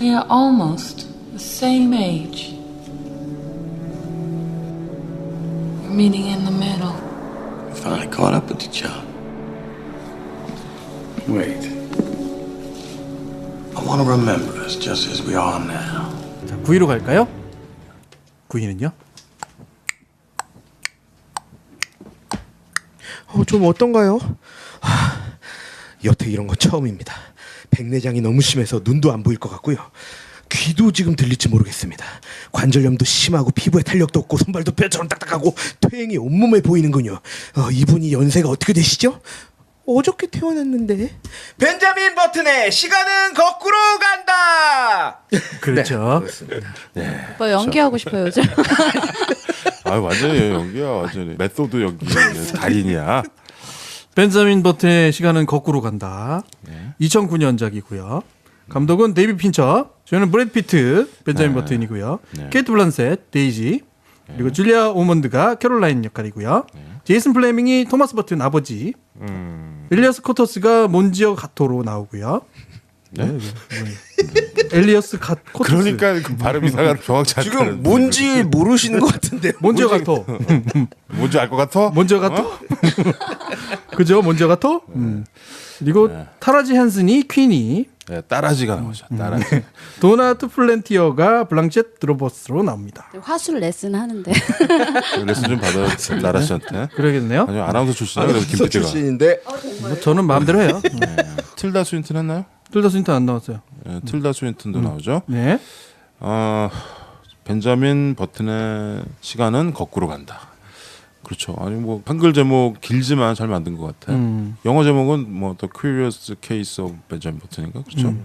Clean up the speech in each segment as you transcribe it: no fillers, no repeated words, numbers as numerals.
We are almost the same age. We're meeting in the middle. We finally caught up with each other. Wait. I want to remember us just as we are now. 자, 9위로 갈까요? 9위는요? 좀 어떤가요? 여태 이런 건 처음입니다. 백내장이 너무 심해서 눈도 안 보일 것 같고요. 귀도 지금 들릴지 모르겠습니다. 관절염도 심하고 피부에 탄력도 없고 손발도 뼈처럼 딱딱하고 퇴행이 온몸에 보이는군요. 이분이 연세가 어떻게 되시죠? 어저께 태어났는데. 벤자민 버튼의 시간은 거꾸로 간다. 그렇죠. 오빠 연기하고 싶어요 요즘. 아 완전히 연기야. 완전히 메소드 연기 달인이야. 벤자민 버튼의 시간은 거꾸로 간다. 2009년작이고요. 감독은 데이비 핀처, 저는 브래드 피트, 벤자민 버튼이고요. 케이트 블란셋, 데이지, 그리고 줄리아 오먼드가 캐롤라인 역할이고요. 제이슨 플레밍이 토마스 버튼 아버지, 엘리어스 코터스가 몬지어 가토로 나오고요. 네? 엘리어스 코터스. 그러니까 그 발음 이상한 정확치 않다. 지금 뭔지 모르시는 것 같은데. 몬지어 가토. 뭔지 알 것 같아? 몬지어 가토? 그죠? 몬지어 가토? 그리고 타라지 헨슨이 퀸이, 네, 따라지가 나오죠. 따라지. 도나트 플랜티어가 블랑쳇 드로버스로 나옵니다. 화술 레슨 하는데. 레슨 좀 받아요. 나라 씨한테. 그러겠네요. 아니요 아나운서 출신이에요. 그래서 김 PD가. 출신인데. 뭐 저는 마음대로 해요. 틸다 스윈튼 했나요? 둘 다 스윈트 안 나왔어요. 네, 틸다 스윈튼도 나오죠. 네. 벤자민 버튼의 시간은 거꾸로 간다. 그렇죠. 아니 뭐 한글 제목 길지만 잘 만든 것 같아. 영어 제목은 뭐 The Curious Case of Benjamin Button인가 그렇죠.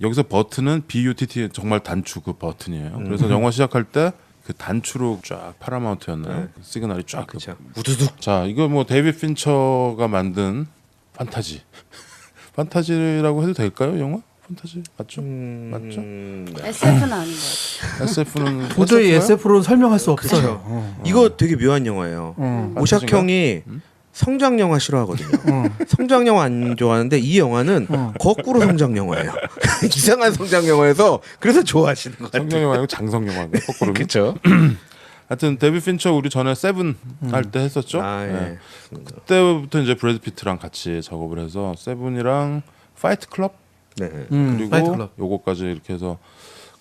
여기서 버튼은 B-U-T-T 정말 단추 그 버튼이에요. 그래서 영화 시작할 때 그 단추로 쫙 파라마운트였나요? 그 시그널이 쫙. 그렇죠. 우두둑. 자 이거 뭐 데이비드 핀처가 만든 판타지. 판타지라고 해도 될까요? 영화? 판타지 맞죠? 맞죠? SF는 아닌 것 같아요. SF는 도저히 SF로는 설명할 수 없어요. 이거 되게 묘한 영화예요. 오샥 형이 성장 영화 싫어하거든요. 성장 영화 안 좋아하는데 이 영화는 거꾸로 성장 영화예요. 이상한 성장 영화에서 그래서 좋아하시는 것 같아요. 성경 영화고 장성 영화인가 거꾸로. 그렇죠. 하여튼 데이비드 핀처 우리 전에 세븐 할 때 했었죠. 아, 예. 네. 그때부터 이제 브래드 피트랑 같이 작업을 해서 세븐이랑 파이트 클럽 네. 파이트 그리고 클럽. 요거까지 이렇게 해서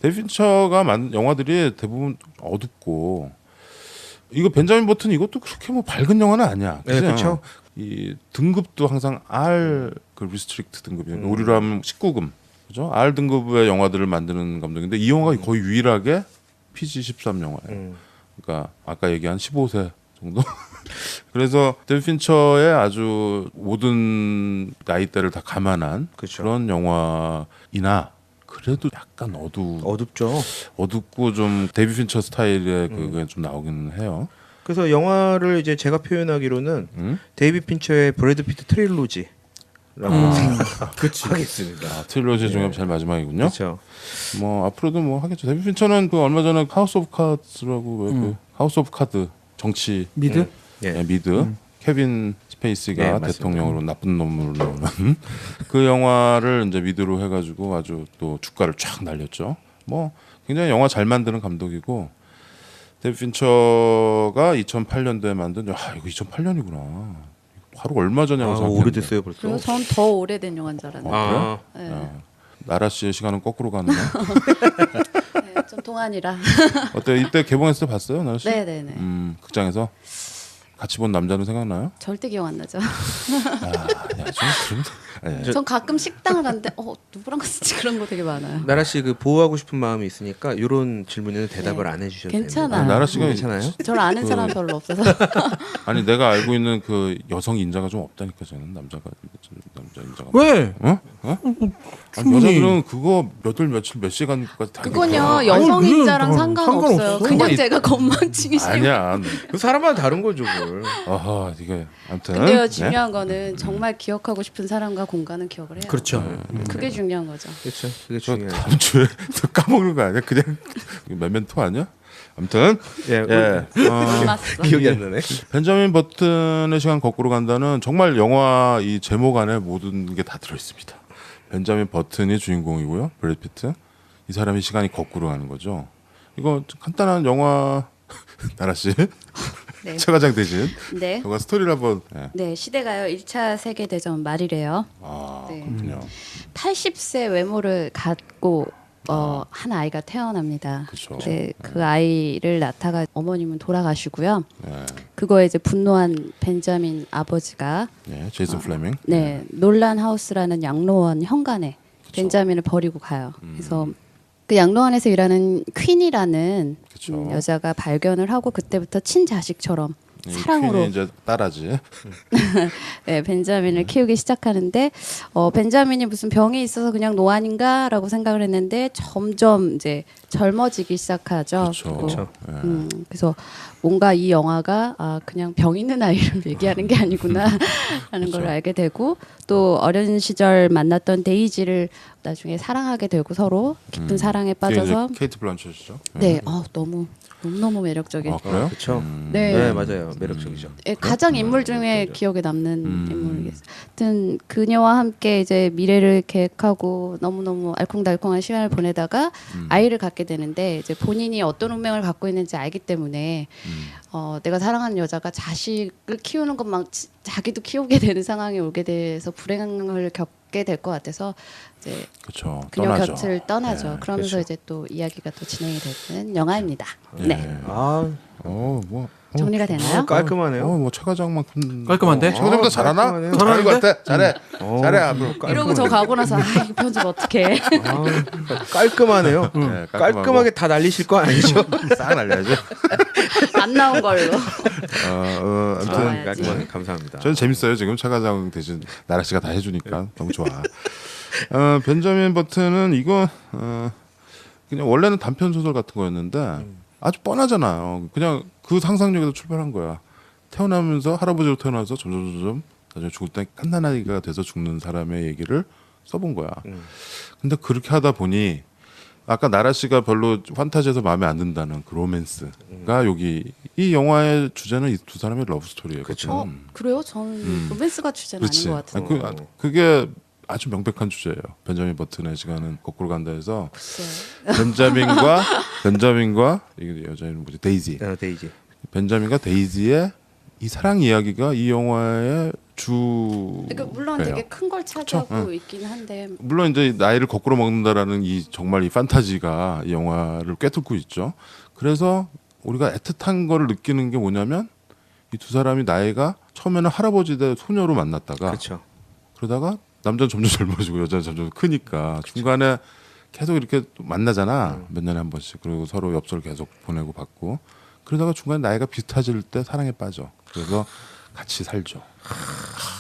데이비드 핀처가 만든 영화들이 대부분 어둡고 이거 벤자민 버튼 이것도 그렇게 뭐 밝은 영화는 아니야. 네, 그렇죠. 이 등급도 항상 R 그 리스트릭트 등급이에요. 우리로 하면 19금. 그죠? R 등급의 영화들을 만드는 감독인데 이 영화가 거의 유일하게 PG-13 영화예요. 그러니까 아까 얘기한 15세 정도. 그래서 데이비드 핀처의 아주 모든 나이대를 다 감안한 그렇죠. 그런 영화이나 그래도 약간 어둡죠. 어둡고 좀 데이비드 핀처 스타일의 그게 좀 나오긴 해요. 그래서 영화를 이제 제가 표현하기로는 데이비드 핀처의 브래드 피트 트릴로지라고 하겠습니다. 트릴로지 중에 제일 마지막이군요. 그렇죠. 뭐 앞으로도 뭐 하겠죠. 데이비드 핀처는 그 얼마 전에 하우스 오브 카드라고 왜 그 하우스 오브 카드 정치 미드? 예, 미드 케빈 스페이시가 네, 맞습니다. 대통령으로 나쁜 놈으로 나오는 그 영화를 이제 미드로 해가지고 아주 또 주가를 쫙 날렸죠. 뭐 굉장히 영화 잘 만드는 감독이고 데이비드 핀처가 2008년도에 만든 이거 2008년이구나. 바로 얼마 전이라고 생각했는데. 오래됐어요 벌써. 그리고 전 더 오래된 영화인 줄 알았는데. 아, 네. 나라 씨의 시간은 거꾸로 가는 거. 네, 좀 동안이라. 어때 이때 개봉했을 때 봤어요, 나라 씨? 네네네. 극장에서 같이 본 남자는 생각나요? 절대 기억 안 나죠. 야, 좀 그럼. 예. 전 가끔 식당을 갔는데 누구랑 갔을지 그런 거 되게 많아요. 나라 씨 그 보호하고 싶은 마음이 있으니까 이런 질문에는 대답을 네. 안 해주셔도 괜찮아요. 됩니다. 나라 씨가 괜찮아요? 저를 아는 사람 별로 없어서. 아니 내가 알고 있는 그 여성 인자가 좀 없다니까 저는 남자 인자가. 왜? 어? 아니, 여자들은 그거 몇월 며칠 몇 시간까지 다. 그건요 여성인자랑 아니, 상관없어요. 상관없어. 그냥 제가 건망증이 심해요. 아니야. 그 사람마다 다른 거죠, 뭘. 아하 이게 아무튼. 근데요 네? 중요한 거는 정말 기억하고 싶은 사람과 공간은 기억을 해요. 그렇죠. 그게 중요한 거죠. 그렇죠. 그게 저 중요해요. 다음 주에 또 까먹는 거 아니야? 그냥 메멘토 아니야? 아무튼 예. 맞어. 기억이 안 나네. 벤자민 버튼의 시간 거꾸로 간다는 정말 영화 이 제목 안에 모든 게 다 들어 있습니다. 벤자민 버튼이 주인공이고요. 브래드 피트. 이 사람이 시간이 거꾸로 가는 거죠. 이거 간단한 영화 나라 씨 네. 최과장 대신 네. 영화 스토리를 한번. 네. 네, 시대가요. 1차 세계 대전 말이래요. 아 네. 그렇군요. 80세 외모를 갖고 한 아이가 태어납니다. 그쵸. 네, 그 아이를 낳다가 어머님은 돌아가시고요. 네. 그거에 이제 분노한 벤자민 아버지가 네, 제이슨 플레밍. 네, 놀란 하우스라는 양로원 현관에 벤자민을 버리고 가요. 그래서 그 양로원에서 일하는 퀸이라는 그쵸. 여자가 발견을 하고 그때부터 친자식처럼 사랑으로 이제 딸아지. 네, 벤자민을 키우기 시작하는데 벤자민이 무슨 병이 있어서 그냥 노안인가라고 생각을 했는데 점점 이제 젊어지기 시작하죠. 그렇죠. 그리고, 그래서 뭔가 이 영화가 그냥 병 있는 아이를 얘기하는 게 아니구나 하는 걸 알게 되고 또 어린 시절 만났던 데이지를 나중에 사랑하게 되고 서로 깊은 사랑에 빠져서 케이트 블란쳇이죠. 네, 너무 매력적인. 아, 그래요? 그렇죠. 네. 네, 맞아요. 매력적이죠. 예, 가장 인물 중에 기억에 남는 인물이겠어요. 하여튼 그녀와 함께 이제 미래를 계획하고 너무너무 알콩달콩한 시간을 보내다가 아이를 갖게 되는데 이제 본인이 어떤 운명을 갖고 있는지 알기 때문에 내가 사랑하는 여자가 자식을 키우는 것만 자기도 키우게 되는 상황이 오게 돼서 불행을 겪게 될 것 같아서 이제 그렇죠. 그녀 떠나죠. 곁을 떠나죠. 네, 그러면서 그렇죠. 이제 또 이야기가 또 진행이 되는 영화입니다. 예. 네, 아, 정리가 되나요? 깔끔하네요. 뭐 최과장만큼 깔끔한데? 최과장도 잘하나? 깔끔하네요. 잘하는 것 같아. 잘해. 잘해. 앞으로. 이러고 저 가고 나서 이거 편집 어떻게 해? 깔끔하네요. 네, 깔끔하게 다 날리실 거 아니죠? 싹 날려야죠. 안 나온 걸로. 아무튼 좋아야지. 깔끔하게 감사합니다. 저는 재밌어요. 지금 최과장 대신 나라 씨가 다 해주니까 너무 좋아. 벤자민 버튼은 이거 그냥 원래는 단편 소설 같은 거였는데 아주 뻔하잖아요. 그냥 그 상상력에서 출발한 거야. 태어나면서 할아버지로 태어나서 점점 나중에 죽을 때 갓난아기가 돼서 죽는 사람의 얘기를 써본 거야. 근데 그렇게 하다 보니 아까 나라 씨가 별로 판타지에서 마음에 안 든다는 그 로맨스가 여기 이 영화의 주제는 이 두 사람의 러브 스토리예요. 그렇죠. 그래요? 저는 로맨스가 주제는 그렇지. 아닌 것 같은데. 그게 아주 명백한 주제예요. 벤자민 버튼의 시간은 거꾸로 간다 해서 글쎄요. 벤자민과 이게 여자 이름 뭐지? 데이지. 데이지. 벤자민과 데이지의 이 사랑 이야기가 이 영화의 주. 그러니까 물론 되게 큰 걸 차지하고 있긴 한데 물론 이제 나이를 거꾸로 먹는다라는 이 정말 이 판타지가 이 영화를 꿰뚫고 있죠. 그래서 우리가 애틋한 거를 느끼는 게 뭐냐면 이 두 사람이 나이가 처음에는 할아버지 대 소녀로 만났다가 그렇죠. 그러다가 남자는 점점 젊어지고 여자는 점점 크니까 중간에 계속 이렇게 만나잖아. 몇 년에 한 번씩. 그리고 서로 엽서를 계속 보내고 받고 그러다가 중간에 나이가 비슷해질 때 사랑에 빠져. 그래서 같이 살죠.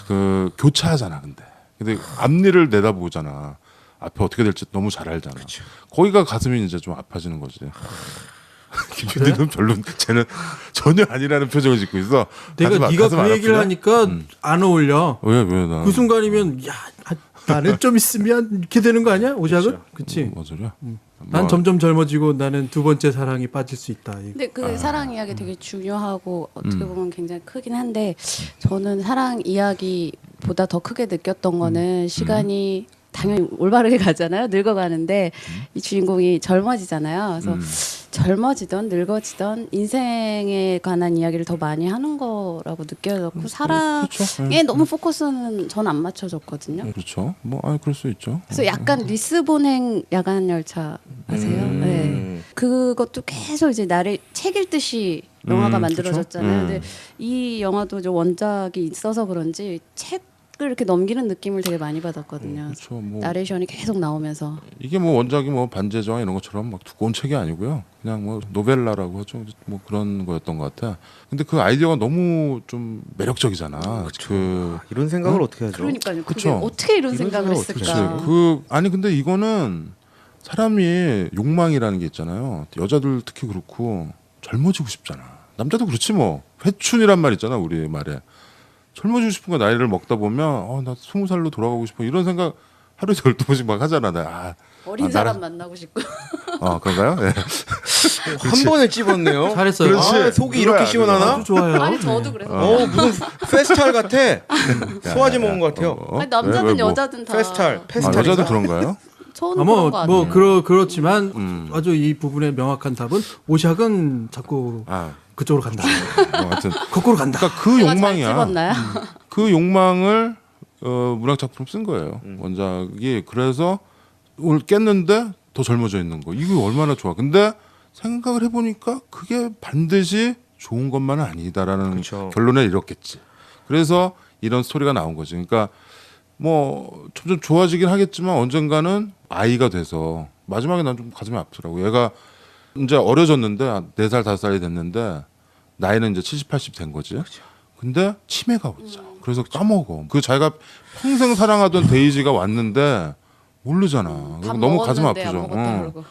그 교차하잖아. 근데 앞니를 내다보잖아. 앞에 어떻게 될지 너무 잘 알잖아. 거기가 가슴이 이제 좀 아파지는 거지. 김규리는 별로 쟤는 전혀 아니라는 표정을 짓고 있어. 내가 가슴 네가 가슴 안 그 얘기를 아프냐? 하니까 안 어울려. 왜 나? 그 순간이면 야 나는 좀 있으면 이렇게 되는 거 아니야? 오작은? 그치? 뭔 소리야? 난 점점 젊어지고 나는 두 번째 사랑이 빠질 수 있다. 근데 그 사랑 이야기 되게 중요하고 어떻게 보면 굉장히 크긴 한데 저는 사랑 이야기보다 더 크게 느꼈던 거는 시간이 당연히 올바르게 가잖아요. 늙어가는데 이 주인공이 젊어지잖아요. 그래서 젊어지던 늙어지던 인생에 관한 이야기를 더 많이 하는 거라고 느껴졌고 사랑에 너무 포커스는 전 안 맞춰졌거든요. 그렇죠. 그럴 수 있죠. 그래서 약간 리스본행 야간 열차 아세요? 네. 그것도 계속 이제 나를 책 읽듯이 영화가 만들어졌잖아요. 근데 이 영화도 저 원작이 있어서 그런지 책을 이렇게 넘기는 느낌을 되게 많이 받았거든요. 그렇죠. 뭐 나레이션이 계속 나오면서 이게 뭐 원작이 뭐 반제정 이런 것처럼 막 두꺼운 책이 아니고요. 그냥 뭐 노벨라라고 하죠. 뭐 그런 거였던 것 같아. 근데 그 아이디어가 너무 좀 매력적이잖아. 이런 생각을 어떻게 하죠? 그러니까요. 그게 그쵸. 어떻게 이런 생각을 생각을 했을까? 아니 근데 이거는 사람이 욕망이라는 게 있잖아요. 여자들 특히 그렇고 젊어지고 싶잖아. 남자도 그렇지 뭐. 회춘이란 말 있잖아 우리 말에. 젊어지고 싶은 거 나이를 먹다 보면 나 20살로 돌아가고 싶어 이런 생각 하루에 12번씩 막 하잖아. 어린 사람 만나고 싶고. 그런가요? 네. 한 번에 찝었네요. 잘했어요. 그렇지. 속이 이렇게 시원하나? 아주 좋아요. 아니 저도 그래서. 무슨 페스탈 같아. 소화제 먹은 것 같아요. 아니, 남자든 왜, 뭐. 여자든 다. 페스탈. 여자도 그런가요? 저는 그런 것 같아요. 뭐 그렇지만 아주 이 부분의 명확한 답은 오샥은 자꾸 그쪽으로 간다. 하여튼 거꾸로 간다. 그러니까 그 제가 잘 욕망이야. 집었나요? 그 욕망을 문학 작품 쓴 거예요. 원작이. 그래서 오늘 깼는데 더 젊어져 있는 거. 이거 얼마나 좋아. 근데 생각을 해보니까 그게 반드시 좋은 것만은 아니다라는 그렇죠. 결론에 이뤘겠지. 그래서 이런 스토리가 나온 거지. 그러니까 뭐 점점 좋아지긴 하겠지만 언젠가는 아이가 돼서 마지막에 난 좀 가슴이 아프더라고. 얘가 이제 어려졌는데 4살 5살이 됐는데 나이는 이제 70, 80 된 거지. 근데 치매가 오죠. 그래서 까먹어. 그 자기가 평생 사랑하던 데이지가 왔는데 모르잖아. 밥 너무 가슴 먹었는데 아프죠. 아무것도 모르고.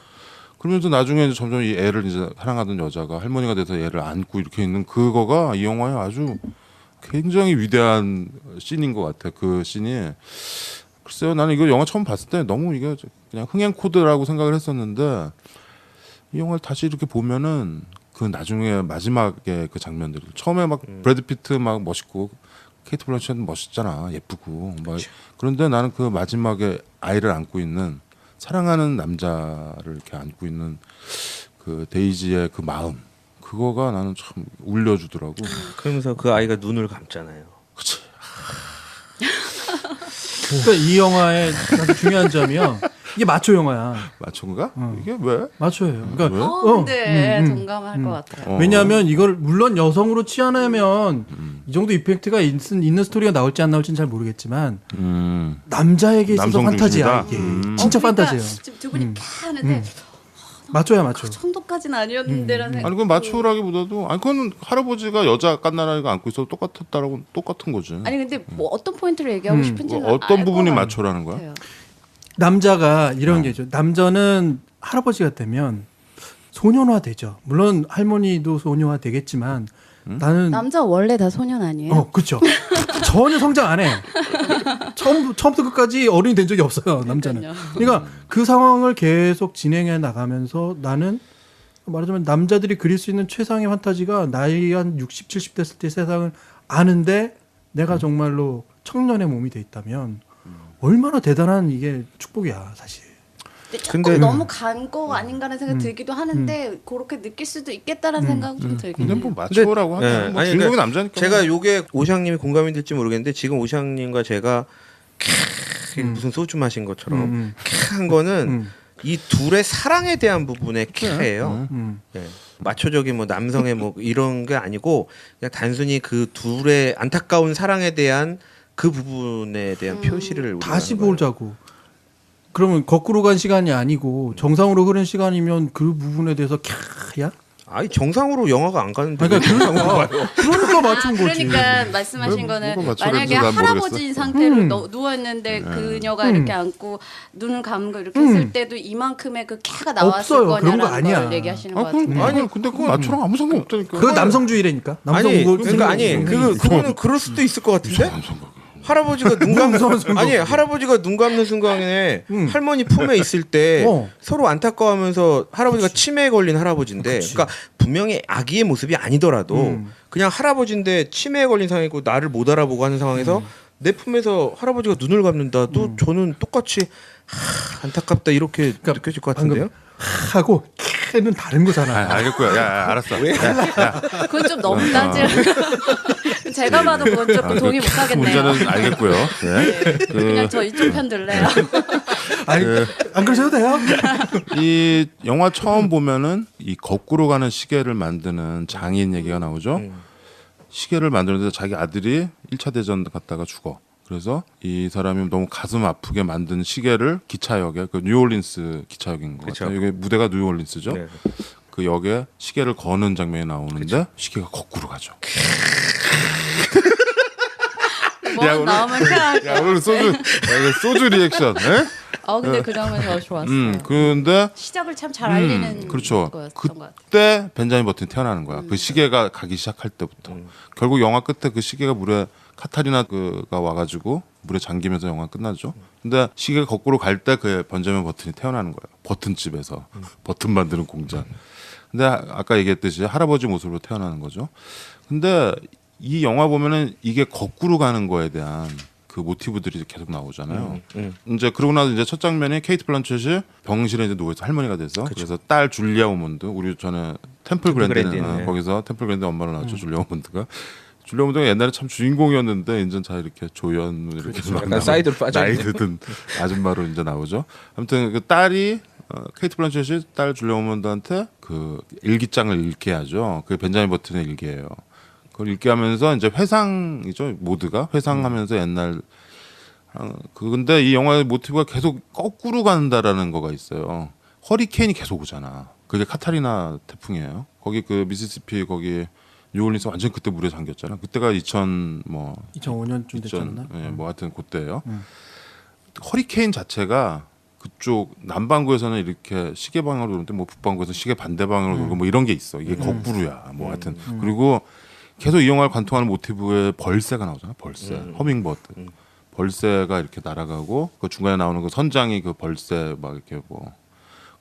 그러면서 나중에 이제 점점 이 애를 이제 사랑하던 여자가 할머니가 돼서 얘를 안고 이렇게 있는 그거가 이 영화에 아주 굉장히 위대한 씬인 것 같아. 그 씬이. 글쎄요, 나는 이거 영화 처음 봤을 때 너무 이게 그냥 흥행 코드라고 생각을 했었는데 이 영화를 다시 이렇게 보면은 그 나중에 마지막에 그 장면들 처음에 막 브래드 피트 막 멋있고 케이트 블란쳇 멋있잖아, 예쁘고 막 그런데 나는 그 마지막에 아이를 안고 있는 사랑하는 남자를 이렇게 안고 있는 그 데이지의 그 마음 그거가 나는 참 울려주더라고. 그러면서 그 아이가 눈을 감잖아요. 그치. 그러니까 이 영화의 가장 중요한 점이요. 이게 마초 영화야. 마초인가? 이게 왜? 마초예요. 그러니까 왜? 근데 동감할 것 같아요. 왜냐하면 이걸 물론 여성으로 취하면 이 정도 이펙트가 있는 스토리가 나올지 안 나올지는 잘 모르겠지만 남자에게 있어서 남성 판타지야. 중심이다? 이게 진짜 판타지예요. 지금 두 분이 캬 하는데 마초야 마초. 그 정도까지는 아니었는데라는 생각. 아니 그건 마초라기보다도 아니 그건 할아버지가 여자 깐나라니가 안고 있어도 똑같았다라고 똑같은 거지. 아니 근데 뭐 어떤 포인트를 얘기하고 싶은지는 뭐 어떤 알 부분이 것 마초라는 거야? 같아요. 남자가 이런 게죠. 남자는 할아버지가 되면 소년화 되죠. 물론 할머니도 소년화 되겠지만 나는 남자 원래 다 소년 아니에요? 그렇죠. 전혀 성장 안 해. 처음부터 끝까지 어른이 된 적이 없어요. 남자는. 그러니까요. 그러니까 그 상황을 계속 진행해 나가면서 나는 말하자면 남자들이 그릴 수 있는 최상의 판타지가 나이 한 60, 70 됐을 때 세상을 아는데 내가 정말로 청년의 몸이 돼 있다면 얼마나 대단한 이게 축복이야 사실. 조금 근데- 너무 간 거 아닌가라는 생각 들기도 하는데 그렇게 느낄 수도 있겠다라는 생각은 좀 들긴 근데 해요. 뭐 마초라고 하면 네, 뭐 아니, 주인공이 그러니까 남자니까. 제가 요게 오샹님이 공감이 될지 모르겠는데 지금 오샹님과 제가 무슨 소주 마신 것처럼 한 거는 이 둘의 사랑에 대한 부분의 캬예요. 예. 마초적인 뭐 남성의 뭐 이런 게 아니고 그냥 단순히 그 둘의 안타까운 사랑에 대한 그 부분에 대한 표시를 우리가 다시 하는 거예요. 보자고. 그러면 거꾸로 간 시간이 아니고 정상으로 흐른 시간이면 그 부분에 대해서 캬야? 아니 정상으로 영화가 안 가는데 그러니까 그러니까 맞춘 거지. 그러니까 말씀하신 거는 뭐가 맞춰라 만약에 해서 난 할아버지인 모르겠어. 상태로 누웠는데 그녀가 이렇게 안고 눈을 감고 이렇게 했을 때도 이만큼의 그 캬가 나왔을 없어요. 그런 거 거냐라는 아니야. 걸 얘기하시는 아, 것 그건, 같은데. 아니 근데 그건 마초랑 아무 상관 없다니까. 그건 남성주의라니까. 남성 아니 그거 그러니까 아니 그거는 그럴 수도 있을 것 같은데 할아버지가 눈 감는 아니 할아버지가 눈 감는 순간에 할머니 품에 있을 때 서로 안타까워하면서 할아버지가 치매에 걸린 할아버지인데 그러니까 분명히 아기의 모습이 아니더라도 그냥 할아버지인데 치매에 걸린 상황이고 나를 못 알아보고 하는 상황에서 내 품에서 할아버지가 눈을 감는다도 저는 똑같이 안타깝다 이렇게 느껴질 것 같은데요. 하고 캬는 다른 거잖아. 알겠고요. 야, 알았어. 그건 좀 넘다지. 제가 봐도 그건 조금 동의 못 하겠네요. 문제는 알겠고요. 네. 그냥 저 이쪽 편 들래요. 아니 안 그러셔도 돼요. 이 영화 처음 보면은 이 거꾸로 가는 시계를 만드는 장인 얘기가 나오죠. 시계를 만드는데 자기 아들이 1차 대전 갔다가 죽어. 그래서 이 사람이 너무 가슴 아프게 만든 시계를 기차역에 그 뉴올린스 기차역인 것 그쵸. 같아요. 이게 무대가 뉴올린스죠. 네. 그 역에 시계를 거는 장면이 나오는데 시계가 거꾸로 가죠. 뭐 나오면 캬. 야 오늘 소주 리액션. 네? 근데 그 장면 저 좋았어요. 근데 시작을 참 잘 알리는 그렇죠. 거였던 것 같아요. 그때 벤자민 버튼이 태어나는 거야. 그 시계가 가기 시작할 때부터. 결국 영화 끝에 그 시계가 물에 카타리나가 와가지고 물에 잠기면서 영화 끝나죠. 근데 시계가 거꾸로 갈 때 그 벤자민 버튼이 태어나는 거야. 버튼집에서 버튼 만드는 공장. 근데 아까 얘기했듯이 할아버지 모습으로 태어나는 거죠. 근데 이 영화 보면은 이게 거꾸로 가는 거에 대한 그 모티브들이 계속 나오잖아요. 이제 그러고 나서 이제 첫 장면이 케이트 블란쳇이 병실에 이제 누워있어 할머니가 돼서 그래서 딸 줄리아 오몬드 우리 전에 템플 그랜디는 거기서 템플 그랜디 엄마로 나왔죠. 줄리아 오몬드가. 줄리아 오몬드가 옛날에 참 주인공이었는데 이제 잘 이렇게 조연 이렇게 약간 사이드로 빠져 나이 든 아줌마로 이제 나오죠. 아무튼 그 딸이 케이트 블란쳇이 딸 줄리아 오몬드한테 그 일기장을 읽게 하죠. 그게 벤자민 버튼의 일기예요. 그걸 읽게 하면서 이제 회상이죠. 모드가 회상하면서 옛날 근데 이 영화의 모티브가 계속 거꾸로 간다라는 거가 있어요. 허리케인이 계속 오잖아. 그게 카타리나 태풍이에요. 거기 그 미시시피 거기 뉴올리언스 완전 그때 물에 잠겼잖아. 그때가 2005년쯤 됐잖아. 예, 뭐 하여튼 그때예요. 허리케인 자체가 그쪽 남반구에서는 이렇게 시계 방향으로 도는데 뭐 북반구에서 시계 반대 방향으로 돌고 뭐 이런 게 있어. 이게 거꾸로야. 뭐 하여튼 그리고 계속 이 영화를 관통하는 모티브에 벌새가 나오잖아. 벌새, 허밍버드. 벌새가 이렇게 날아가고 그 중간에 나오는 그 선장이 그 벌새 막 이렇게 뭐.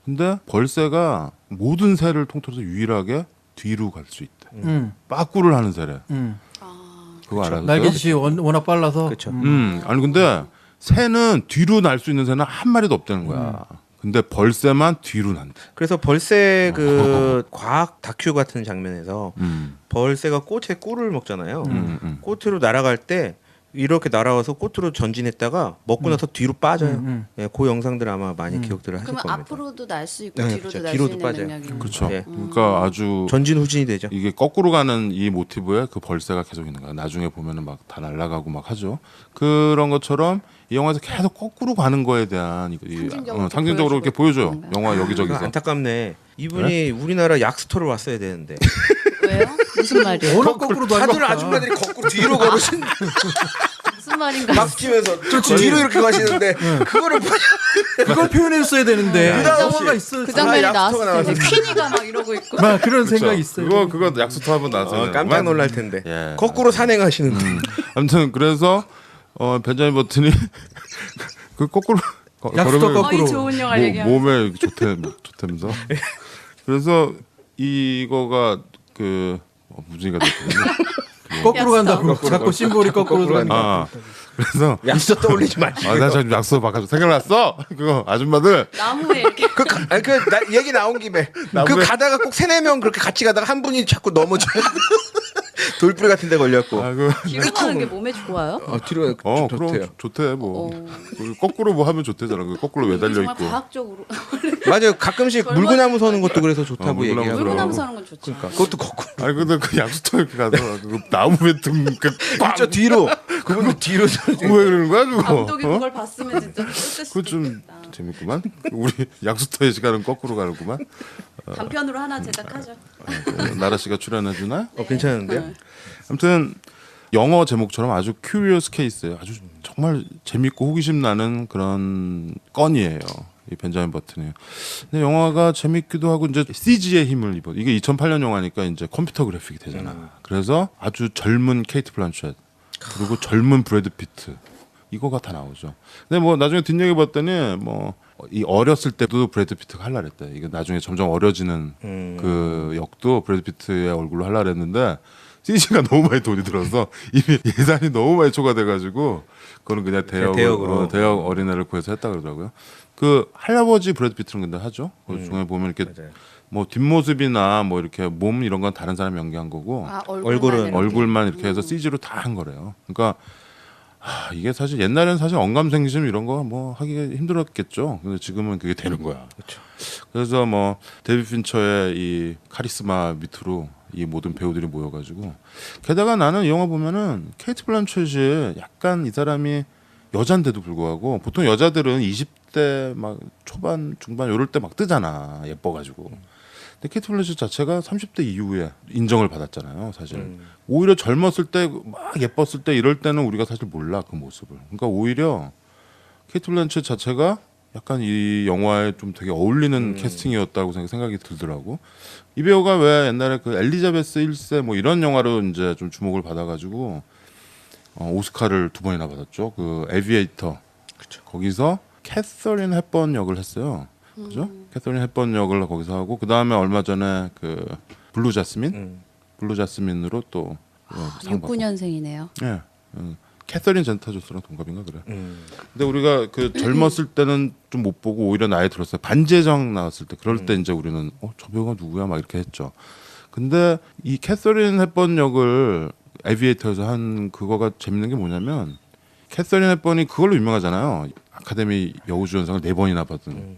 근데 벌새가 모든 새를 통틀어서 유일하게 뒤로 갈 수 있대. 빠꾸를 하는 새래. 그거 알아요? 날개짓이 워낙 빨라서. 그렇죠. 아니 근데 새는 뒤로 날 수 있는 새는 한 마리도 없다는 거야. 근데 벌새만 뒤로 난대. 그래서 벌새 그 과학 다큐 같은 장면에서 벌새가 꽃에 꿀을 먹잖아요. 꽃으로 날아갈 때 이렇게 날아와서 꽃으로 전진했다가 먹고 나서 뒤로 빠져요. 예, 그 영상들 아마 많이 기억들을 하실 그러면 겁니다. 앞으로도 날 수 있고 네, 뒤로도 그렇죠. 날 수 뒤로도 있는 빠져요. 능력이 그렇죠. 예. 그러니까 아주 전진 후진이 되죠. 이게 거꾸로 가는 이 모티브에 그 벌새가 계속 있는 거야. 나중에 보면은 막 다 날아가고 막 하죠. 그런 것처럼 이 영화에서 계속 거꾸로 가는 거에 대한 상징적으로 이렇게 보여줘요. 있는 거야. 영화 여기저기서. 안타깝네. 이분이 우리나라 약스터를 왔어야 되는데. 왜요? 무슨 말이에요? 워낙 거꾸로 다들 아줌마들이 거꾸로 뒤로 걸으신 무슨 말인가? 박수 치면서 뒤로 이렇게 가시는데 그거를 그걸 표현했어야 되는데 네. 영화가 있어. 그 장면이 약수터가 나왔을 때 퀸이가 막 이러고 있고. 막 그런 그렇죠. 생각이 있어요. 그거 약수터 한번 나서 깜짝 놀랄 텐데. 예. 거꾸로 산행하시는데. 아무튼 그래서 벤자민 버튼이 그 거꾸로 약수터 걸으면 거꾸로. 이 좋은 영화 얘기하면 몸에 좋다면서. 그래서 이거가 그 무지가 됐거든요. 거꾸로 약수터. 간다고. 자꾸 심볼이 거꾸로 간다. 아 그래서 약수터 떠올리지 마시고. 나 지금 약수 바꿔서 생각났어. 그거 아줌마들 나무에 이렇게 얘기 나온 김에 그 가다가 꼭 3-4명 그렇게 같이 가다가 한 분이 자꾸 넘어져요. 돌뿌리 같은 데 걸렸고. 뒤로 가는 게 몸에 좋아요? 뒤로 그럼 좋대요. 좋대 뭐 거꾸로 뭐 하면 좋대잖아. 그 거꾸로 매달려 정말 있고. 과학적으로 맞아요. 가끔씩 물구나무 서는 것도 그래서 좋다고 물구나무 얘기하고. 물구나무 서는 건 좋죠. 그러니까 그것도 거꾸로. 아니 근데 그 약수터 이렇게 가서 그 나무에 진짜 뒤로. 그분도 뒤로. 왜 그러는 거야 그거? 감독이 그걸 봤으면 진짜 쫓을 그거 수도 좀 있겠다. 재밌구만. 우리 약수터의 시간은 거꾸로 가는구만. 단편으로 하나 제작하죠. 나라 씨가 출연해 주나? 괜찮은데요? 아무튼 영어 제목처럼 아주 큐리어스 케이스예요. 아주 정말 재밌고 호기심 나는 그런 건이에요. 이 벤자민 버튼이. 근데 영화가 재밌기도 하고 이제 CG의 힘을 입어. 이게 2008년 영화니까 이제 컴퓨터 그래픽이 되잖아. 그래서 아주 젊은 케이트 블란쳇 그리고 젊은 브래드 피트 이거가 다 나오죠. 근데 뭐 나중에 뒷얘기 봤더니 뭐 이 어렸을 때도 브래드 피트가 할라 그랬대. 이게 나중에 점점 어려지는 그 역도 브래드 피트의 얼굴로 할라 그랬는데 CG가 너무 많이 돈이 들어서 이미 예산이 너무 많이 초과돼가지고 그거는 그냥 대역으로. 대역 어린애를 구해서 했다 그러더라고요. 그 할아버지 브래드 피트는 근데 하죠. 그 중에 보면 이렇게 맞아요. 뭐 뒷모습이나 뭐 이렇게 몸 이런 건 다른 사람이 연기한 거고 아, 얼굴은 얼굴만 이렇게 해서 CG로 다 한 거래요. 그러니까 이게 사실 옛날에는 사실 언감생심 이런 거 뭐 하기가 힘들었겠죠. 근데 지금은 그게 되는 거야. 그렇죠. 그래서 뭐 데이비드 핀처의 이 카리스마 밑으로 이 모든 배우들이 모여가지고 게다가 나는 이 영화 보면은 케이트 블란쳇이 약간 이 사람이 여잔데도 불구하고 보통 여자들은 20대 막 초반 중반 이럴 때 막 뜨잖아 예뻐가지고. 근데 케이트 블란쳇 자체가 30대 이후에 인정을 받았잖아요 사실. 오히려 젊었을 때 막 예뻤을 때 이럴 때는 우리가 사실 몰라 그 모습을. 그러니까 오히려 케이트 블란쳇 자체가 약간 이 영화에 좀 되게 어울리는 캐스팅이었다고 생각이 들더라고. 이 배우가 왜 옛날에 그 엘리자베스 1세 뭐 이런 영화로 이제 좀 주목을 받아가지고 오스카를 2번이나 받았죠. 그 에비에이터. 그쵸. 거기서 캐서린 헵번 역을 했어요. 그죠? 캐서린 헵번 역을 거기서 하고 그 다음에 얼마 전에 그 블루 자스민, 블루 자스민으로 또 상 받고. 69년생이네요. 예. 캐서린 젠타 존스랑 동갑인가 그래. 근데 우리가 그 젊었을 때는 좀 못 보고 오히려 나이 들었어요. 반지의 나왔을 때 그럴 때 이제 우리는 저 배우가 누구야 막 이렇게 했죠. 근데 이 캐서린 헵번 역을 에비에이터에서 한 그거가 재밌는 게 뭐냐면 캐서린 헵번이 그걸로 유명하잖아요. 아카데미 여우주연상을 4번이나 받은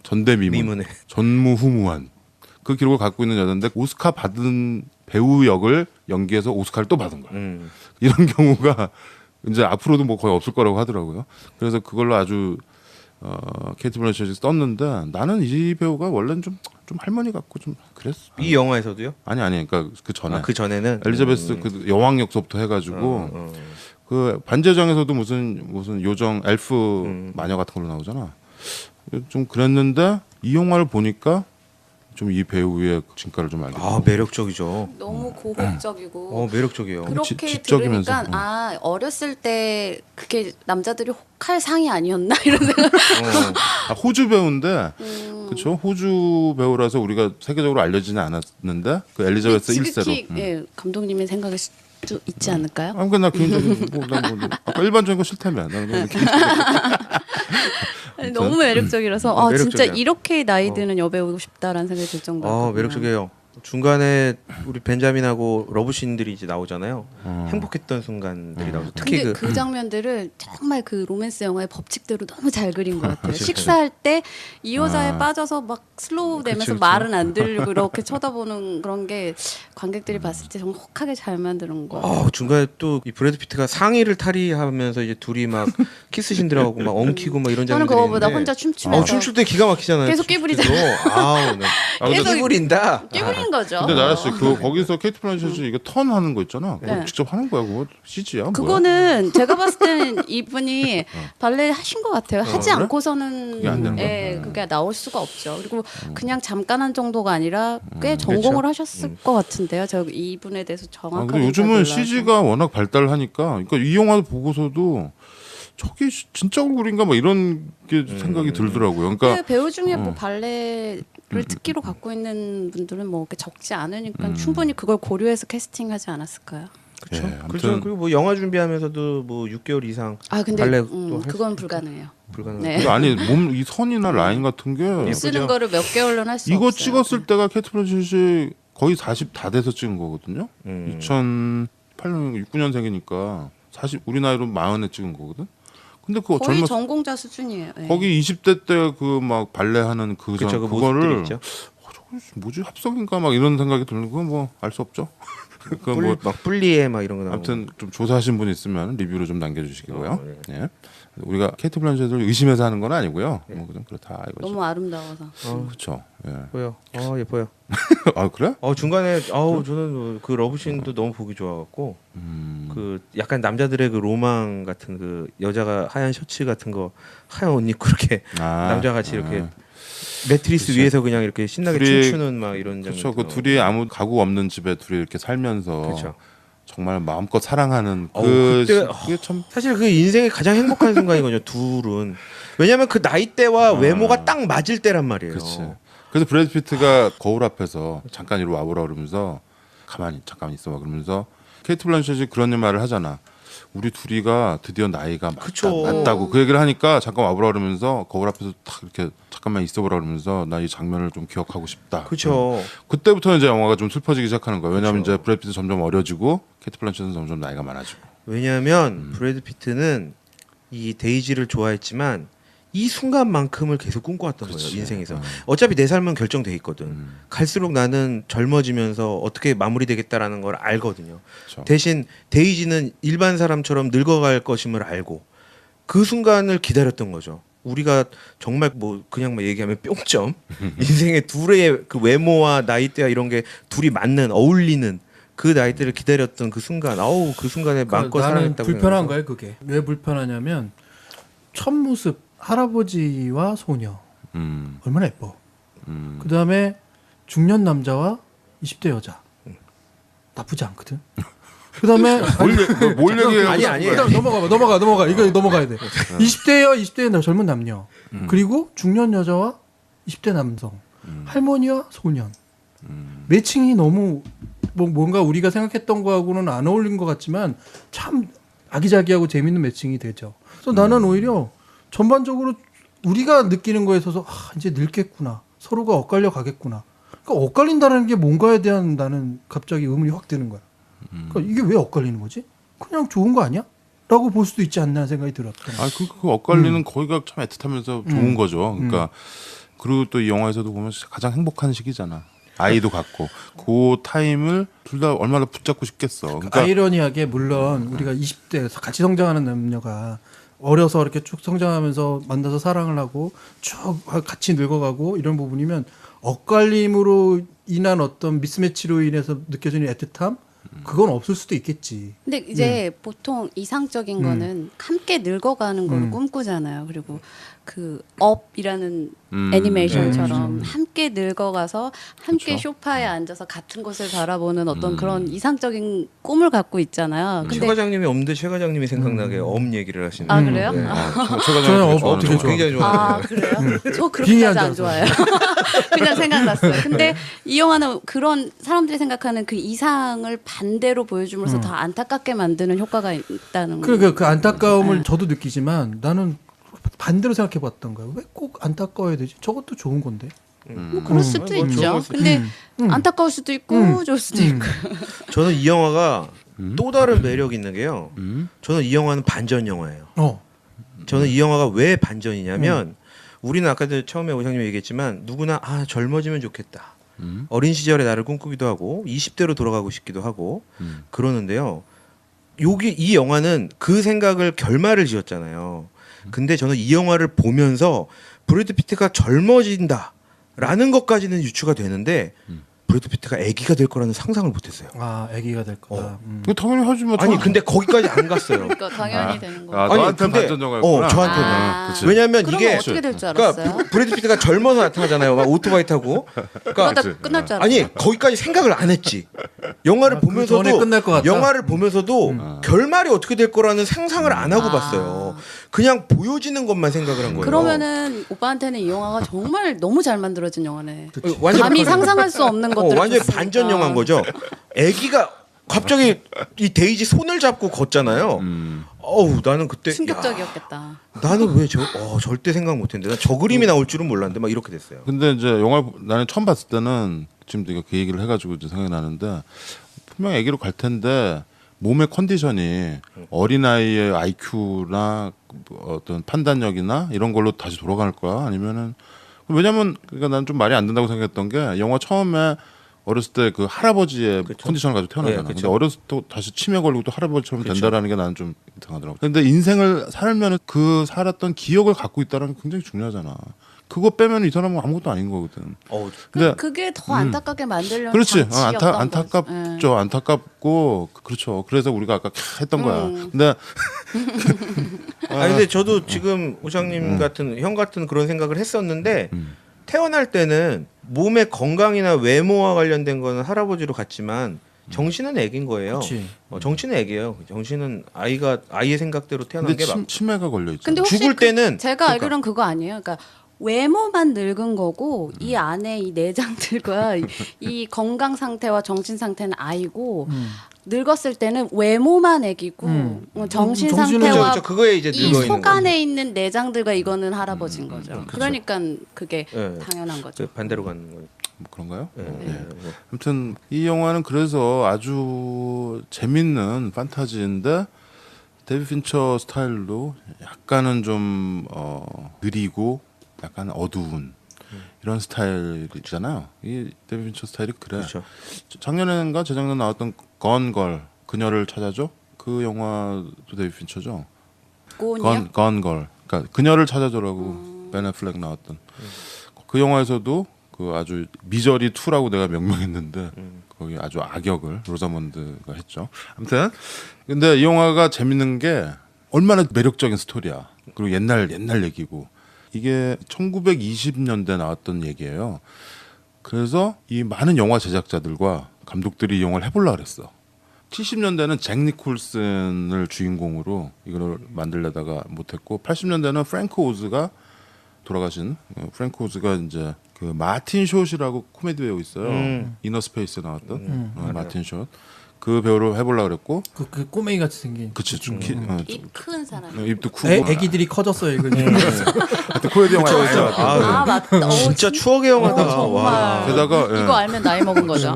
전대미문, 미문에. 전무후무한 그 기록을 갖고 있는 여자인데 오스카 받은 배우 역을 연기해서 오스카를 또 받은 거예요. 이런 경우가 이제 앞으로도 뭐 거의 없을 거라고 하더라고요. 그래서 그걸로 아주 케이트 블랜쳇이 떴는데 나는 이 배우가 원래는 좀 할머니 같고 좀 그랬어. 이 영화에서도요? 아니 그러니까 그 전에 그 전에는 엘리자베스 그 여왕역서부터 해가지고 그 반지의장에서도 무슨 요정 엘프 마녀 같은 걸로 나오잖아. 좀 그랬는데 이 영화를 보니까 좀 이 배우의 진가를 좀 알게 됐어요. 매력적이죠. 너무 고혹적이고 매력적이에요. 그렇게 지적이면서. 들으니까 어렸을 때 그게 남자들이 혹할 상이 아니었나 이런 생각. 호주 배우인데 그렇죠. 호주 배우라서 우리가 세계적으로 알려지지 않았는데 그 엘리자베스 1세로. 예, 감독님의 생각일 수도 있지 않을까요? 그러니까 나 개인적인 아까 일반적인 거 싫다며. 나는 너무 매력적이라서 진짜 매력적이야. 이렇게 나이 드는 여배우고 싶다라는 생각이 들 정도로. 매력적이에요. 중간에 우리 벤자민하고 러브씬들이 이제 나오잖아요. 행복했던 순간들이 나오죠. 특히 근데 그 장면들을 정말 그 로맨스 영화의 법칙대로 너무 잘 그린 것 같아요. 식사할 때 이 여자에 빠져서 막 슬로우 되면서 말은 안 들리고 이렇게 쳐다보는 그런 게 관객들이 봤을 때 정말 혹하게 잘 만드는 거. 중간에 또 이 브래드 피트가 상의를 탈의하면서 이제 둘이 막 키스신 들어가고 막 엉키고 막 이런 저는 장면들이 그거보다 있는데 혼자 춤추면서 춤출 때 기가 막히잖아요. 계속 깨부리잖아요. 계속 깨부린다. 깨부린 거죠. 근데 나라 씨 거기서 케이트 블랜쳇이 이거 턴 하는 거 있잖아. 그거 네. 직접 하는 거야. 그거 CG야. 뭐야? 그거는 제가 봤을 때는 이분이 발레 하신 것 같아요. 하지 그래? 않고서는 그게 안 되는 거야? 그게 나올 수가 없죠. 그리고 그냥 잠깐 한 정도가 아니라 꽤 전공을 하셨을 것 같은데요. 저 이분에 대해서 정확하게 근데 요즘은 잘 몰라서. CG가 워낙 발달하니까 그러니까 이 영화 보고서도 저게 진짜 얼굴인가 막 이런 게 생각이 들더라고요. 그러니까 배우 중에 뭐 발레를 특기로 갖고 있는 분들은 뭐 이렇게 적지 않으니까 충분히 그걸 고려해서 캐스팅하지 않았을까요? 그렇죠. 예, 아무튼- 그렇죠. 그리고 뭐 영화 준비하면서 뭐 6개월 이상 근데 발레도 할 그건 불가능해요. 불가능. 네. 근데 아니 몸 이 선이나 라인 같은 게 쓰는 거를 몇 개월로는 할 수 없어요. 이거 찍었을 때가 케이트 블랜쳇이 거의 40 다 돼서 찍은 거거든요. 2008년 69년생이니까 40 우리 나이로 40에 찍은 거거든. 근데 그거 거의 젊었 전공자 수준이에요. 네. 거기 20대 때 그 막 발레 하는 그렇죠. 그 모습들이 그거를 있죠. 저거 뭐지 합성인가 막 이런 생각이 드는 건 뭐 알 수 없죠. 그 뭐 막 뿔리에 막 이런 거 나오고. 아무튼 좀 조사하신 분 있으면 리뷰로 좀 남겨주시고요. 예. 우리가 케이트 블랜쳇을 의심해서 하는 건 아니고요. 뭐 그냥 그렇다 이거죠. 너무 아름다워서. 그렇죠. 예. 예뻐요. 예뻐요. 아 그래? 중간에 저는 그 러브씬도 너무 보기 좋아갖고 그 약간 남자들의 그 로망 같은 그 여자가 하얀 셔츠 같은 거 하얀 옷 입고 이렇게 남자 같이 이렇게 매트리스 그치. 위에서 그냥 이렇게 신나게 둘이- 춤추는 막 이런 장면. 그렇죠. 그 둘이 아무 가구 없는 집에 둘이 이렇게 살면서 그렇죠. 정말 마음껏 사랑하는 그때- 그게 참 사실 그 인생의 가장 행복한 순간이거든요. 둘은. 왜냐면 그 나이대와 외모가 딱 맞을 때란 말이에요. 그렇지. 그래서 브래드 피트가 거울 앞에서 잠깐 이리 와보라 그러면서 가만히 잠깐 있어봐 그러면서 케이트 블랜쳇이 그런 말을 하잖아. 우리 둘이가 드디어 나이가 그쵸. 맞다고 그 얘기를 하니까 잠깐 와보라 그러면서 거울 앞에서 딱 이렇게 잠깐만 있어보라 그러면서 나 이 장면을 좀 기억하고 싶다. 그렇죠. 그때부터 이제 영화가 좀 슬퍼지기 시작하는 거예요. 왜냐하면 이제 브래드 피트 점점 어려지고 케이트 블랜쳇은 점점 나이가 많아지고. 왜냐하면 브래드 피트는 이 데이지를 좋아했지만 이 순간만큼을 계속 꿈꿔왔던 거예요. 인생에서. 어차피 내 삶은 결정돼 있거든. 갈수록 나는 젊어지면서 어떻게 마무리되겠다라는 걸 알거든요. 그쵸. 대신 데이지는 일반 사람처럼 늙어갈 것임을 알고 그 순간을 기다렸던 거죠. 우리가 정말 뭐 그냥 막 얘기하면 뿅점 인생의 둘의 그 외모와 나이대와 이런 게 둘이 맞는 어울리는 그 나이대를 기다렸던 그 순간 그 순간에 마음껏 나는 사랑했다고 불편한 생각해서. 거예요 그게. 왜 불편하냐면 첫 모습 할아버지와 소녀 얼마나 예뻐. 그 다음에 중년 남자와 20대 여자 나쁘지 않거든. 그 다음에 뭘 얘기해? 아니. 일단 넘어가 이거 넘어가야 돼. 20대와 20대 젊은 남녀 그리고 중년 여자와 20대 남성 할머니와 소년 매칭이 너무 뭔가 우리가 생각했던 거하고는 안 어울린 것 같지만 참 아기자기하고 재밌는 매칭이 되죠. 그래서 나는 오히려 전반적으로 우리가 느끼는 거에 있어서 이제 늙겠구나. 서로가 엇갈려 가겠구나. 그러니까 엇갈린다는 게 뭔가에 대한 나는 갑자기 의문이 확 드는 거야. 그러니까 이게 왜 엇갈리는 거지? 그냥 좋은 거 아니야? 라고 볼 수도 있지 않나 생각이 들었던 거야. 그 엇갈리는 거기가 참 애틋하면서 좋은 거죠. 그러니까 그리고 또 이 영화에서도 보면 가장 행복한 시기잖아. 아이도 갖고 그 타임을 둘 다 얼마나 붙잡고 싶겠어. 그러니까 아이러니하게 물론 우리가 20대에서 같이 성장하는 남녀가 어려서 이렇게 쭉 성장하면서 만나서 사랑을 하고 쭉 같이 늙어가고 이런 부분이면 엇갈림으로 인한 어떤 미스매치로 인해서 느껴지는 애틋함 그건 없을 수도 있겠지. 근데 이제 보통 이상적인 거는 함께 늙어가는 걸 꿈꾸잖아요. 그리고 그 업이라는 애니메이션처럼 함께 늙어가서 함께 그쵸. 소파에 앉아서 같은 곳을 바라보는 어떤 그런 이상적인 꿈을 갖고 있잖아요. 최 근데 과장님이 없는데 최 과장님이 생각나게 엄 얘기를 하시는. 아 그래요? 네. 저는 업 좋아하는 되게 영화. 굉장히 좋아해요. 아 그래요? 저 빙의한 그렇게까지 안 줄 좋아해요. 그냥 생각났어요. 근데 이 영화는 그런 사람들이 생각하는 그 이상을 반대로 보여주면서 더 안타깝게 만드는 효과가 있다는 거예요. 그러니까 그 안타까움을 저도 느끼지만 나는 반대로 생각해봤던 거예요. 왜 꼭 안타까워야 되지? 저것도 좋은 건데. 뭐 그럴 수도 뭐 좋은 있죠. 걸 수도 근데 안타까울 수도 있고 좋을 수도 있고. 저는 이 영화가 또 다른 매력 있는 게요. 저는 이 영화는 반전 영화예요. 저는 이 영화가 왜 반전이냐면 우리는 아까 처음에 오상님이 얘기했지만 누구나 젊어지면 좋겠다. 어린 시절의 나를 꿈꾸기도 하고 20대로 돌아가고 싶기도 하고 그러는데요. 이 영화는 그 생각을 결말을 지었잖아요. 근데 저는 이 영화를 보면서 브래드 피트가 젊어진다라는 것까지는 유추가 되는데 브래드 피트가 아기가 될 거라는 상상을 못했어요. 아기가 될 거다. 그 당연히 하지 뭐. 아니 근데 거기까지 안 갔어요. 그러니까 당연히 되는 거. 아, 너한테 반전 영화였구나. 저한테는. 아, 그치. 왜냐면 그러면 이게 어떻게 될 줄 알았어요? 그러니까 브래드 피트가 젊어서 나타나잖아요. 막 오토바이 타고. 그러니까 그러다 끝날 줄 알았어요. 아니 거기까지 생각을 안 했지. 영화를 그 보면서도 전에 끝날 것 같다. 영화를 보면서도 결말이 어떻게 될 거라는 상상을 안 하고 봤어요. 그냥 보여지는 것만 생각을 한 거예요. 그러면은 오빠한테는 이 영화가 정말 너무 잘 만들어진 영화네. 완전 감히 상상할 수 없는 것들을 완전 줬으니까. 반전 영화인 거죠. 아기가 갑자기 이 데이지 손을 잡고 걷잖아요. 어우 나는 그때 충격적이었겠다. 야, 나는 왜 절대 생각 못했는데 난 저 그림이 나올 줄은 몰랐는데 막 이렇게 됐어요. 근데 이제 영화 나는 처음 봤을 때는 지금 네가 그 얘기를 해가지고 이제 생각이 나는데 분명 히 아기로 갈 텐데 몸의 컨디션이 어린아이의 IQ나 어떤 판단력이나 이런 걸로 다시 돌아갈 거야? 아니면은 왜냐면 그러니까 난 좀 말이 안 된다고 생각했던 게 영화 처음에 어렸을 때 그 할아버지의 컨디션을 가지고 태어나잖아. 네, 근데 어렸을 때 다시 치매 걸리고 또 할아버지처럼 된다라는 게 나는 좀 이상하더라고. 근데 인생을 살면은 그 살았던 기억을 갖고 있다는 게 굉장히 중요하잖아. 그거 빼면 이 사람은 아무것도 아닌 거거든. 근데 그게 더 안타깝게 만들려는 그렇지. 장치였던 안타깝죠. 안타깝고 그렇죠. 그래서 우리가 아까 했던 거야. 근데 근데 저도 지금 오장님 같은 형 같은 그런 생각을 했었는데 태어날 때는 몸의 건강이나 외모와 관련된 거는 할아버지로 갔지만 정신은 애기인 거예요. 정신은 애기예요. 정신은 아이의 생각대로 태어난 근데 게 막. 치매가 걸려 있잖아. 근데 혹시 죽을 때는 제가 알기로는 그거 아니에요. 그러니까 외모만 늙은 거고 이 안에 이 내장들과 이 건강 상태와 정신 상태는 아이고 늙었을 때는 외모만 애기고 정신 상태와 그렇죠. 그거에 이제 이 늙어 있는 속 안에 거죠. 있는 내장들과 이거는 할아버지인 거죠. 그러니까 그게 네. 당연한 거죠. 반대로 가는 거예요. 뭐 그런가요? 네. 아무튼 이 영화는 그래서 아주 재밌는 판타지인데 데이비드 핀처 스타일로 약간은 좀 느리고 약간 어두운 이런 스타일이잖아요. 이 데이비드 핀처 스타일이 그래. 그렇죠. 작년인가 재작년 나왔던 건걸 그녀를 찾아줘 그 영화도 데이비드 핀처죠. 고은이요? 건걸 그러니까 그녀를 찾아줘라고 벤 애플렉 나왔던 그 영화에서도 그 아주 미저리 2라고 내가 명명했는데 거기 아주 악역을 로자몬드가 했죠. 아무튼 근데 이 영화가 재밌는 게 얼마나 매력적인 스토리야. 그리고 옛날 얘기고 이게 1920년대 나왔던 얘기예요. 그래서 이 많은 영화 제작자들과 감독들이 이 영화를 해보려고 그랬어. 70년대는 잭 니콜슨을 주인공으로 이걸 만들려다가 못했고 80년대는 프랭크 오즈가 돌아가신 프랭크 오즈가 이제 그 마틴 숏이라고 코미디 배우 있어요. 이너 스페이스에 나왔던 마틴 숏. 그 배우로 해보려고 그랬고 그 꼬맹이 같이 생긴. 그치 좀 입 큰 사람. 입도 크고 애기들이 커졌어요 이거. 하여튼 코미디 영화였죠. 아 맞다. 진짜 추억의 영화다. 정말. 와. 게다가 예. 이거 알면 나이 먹은 거죠.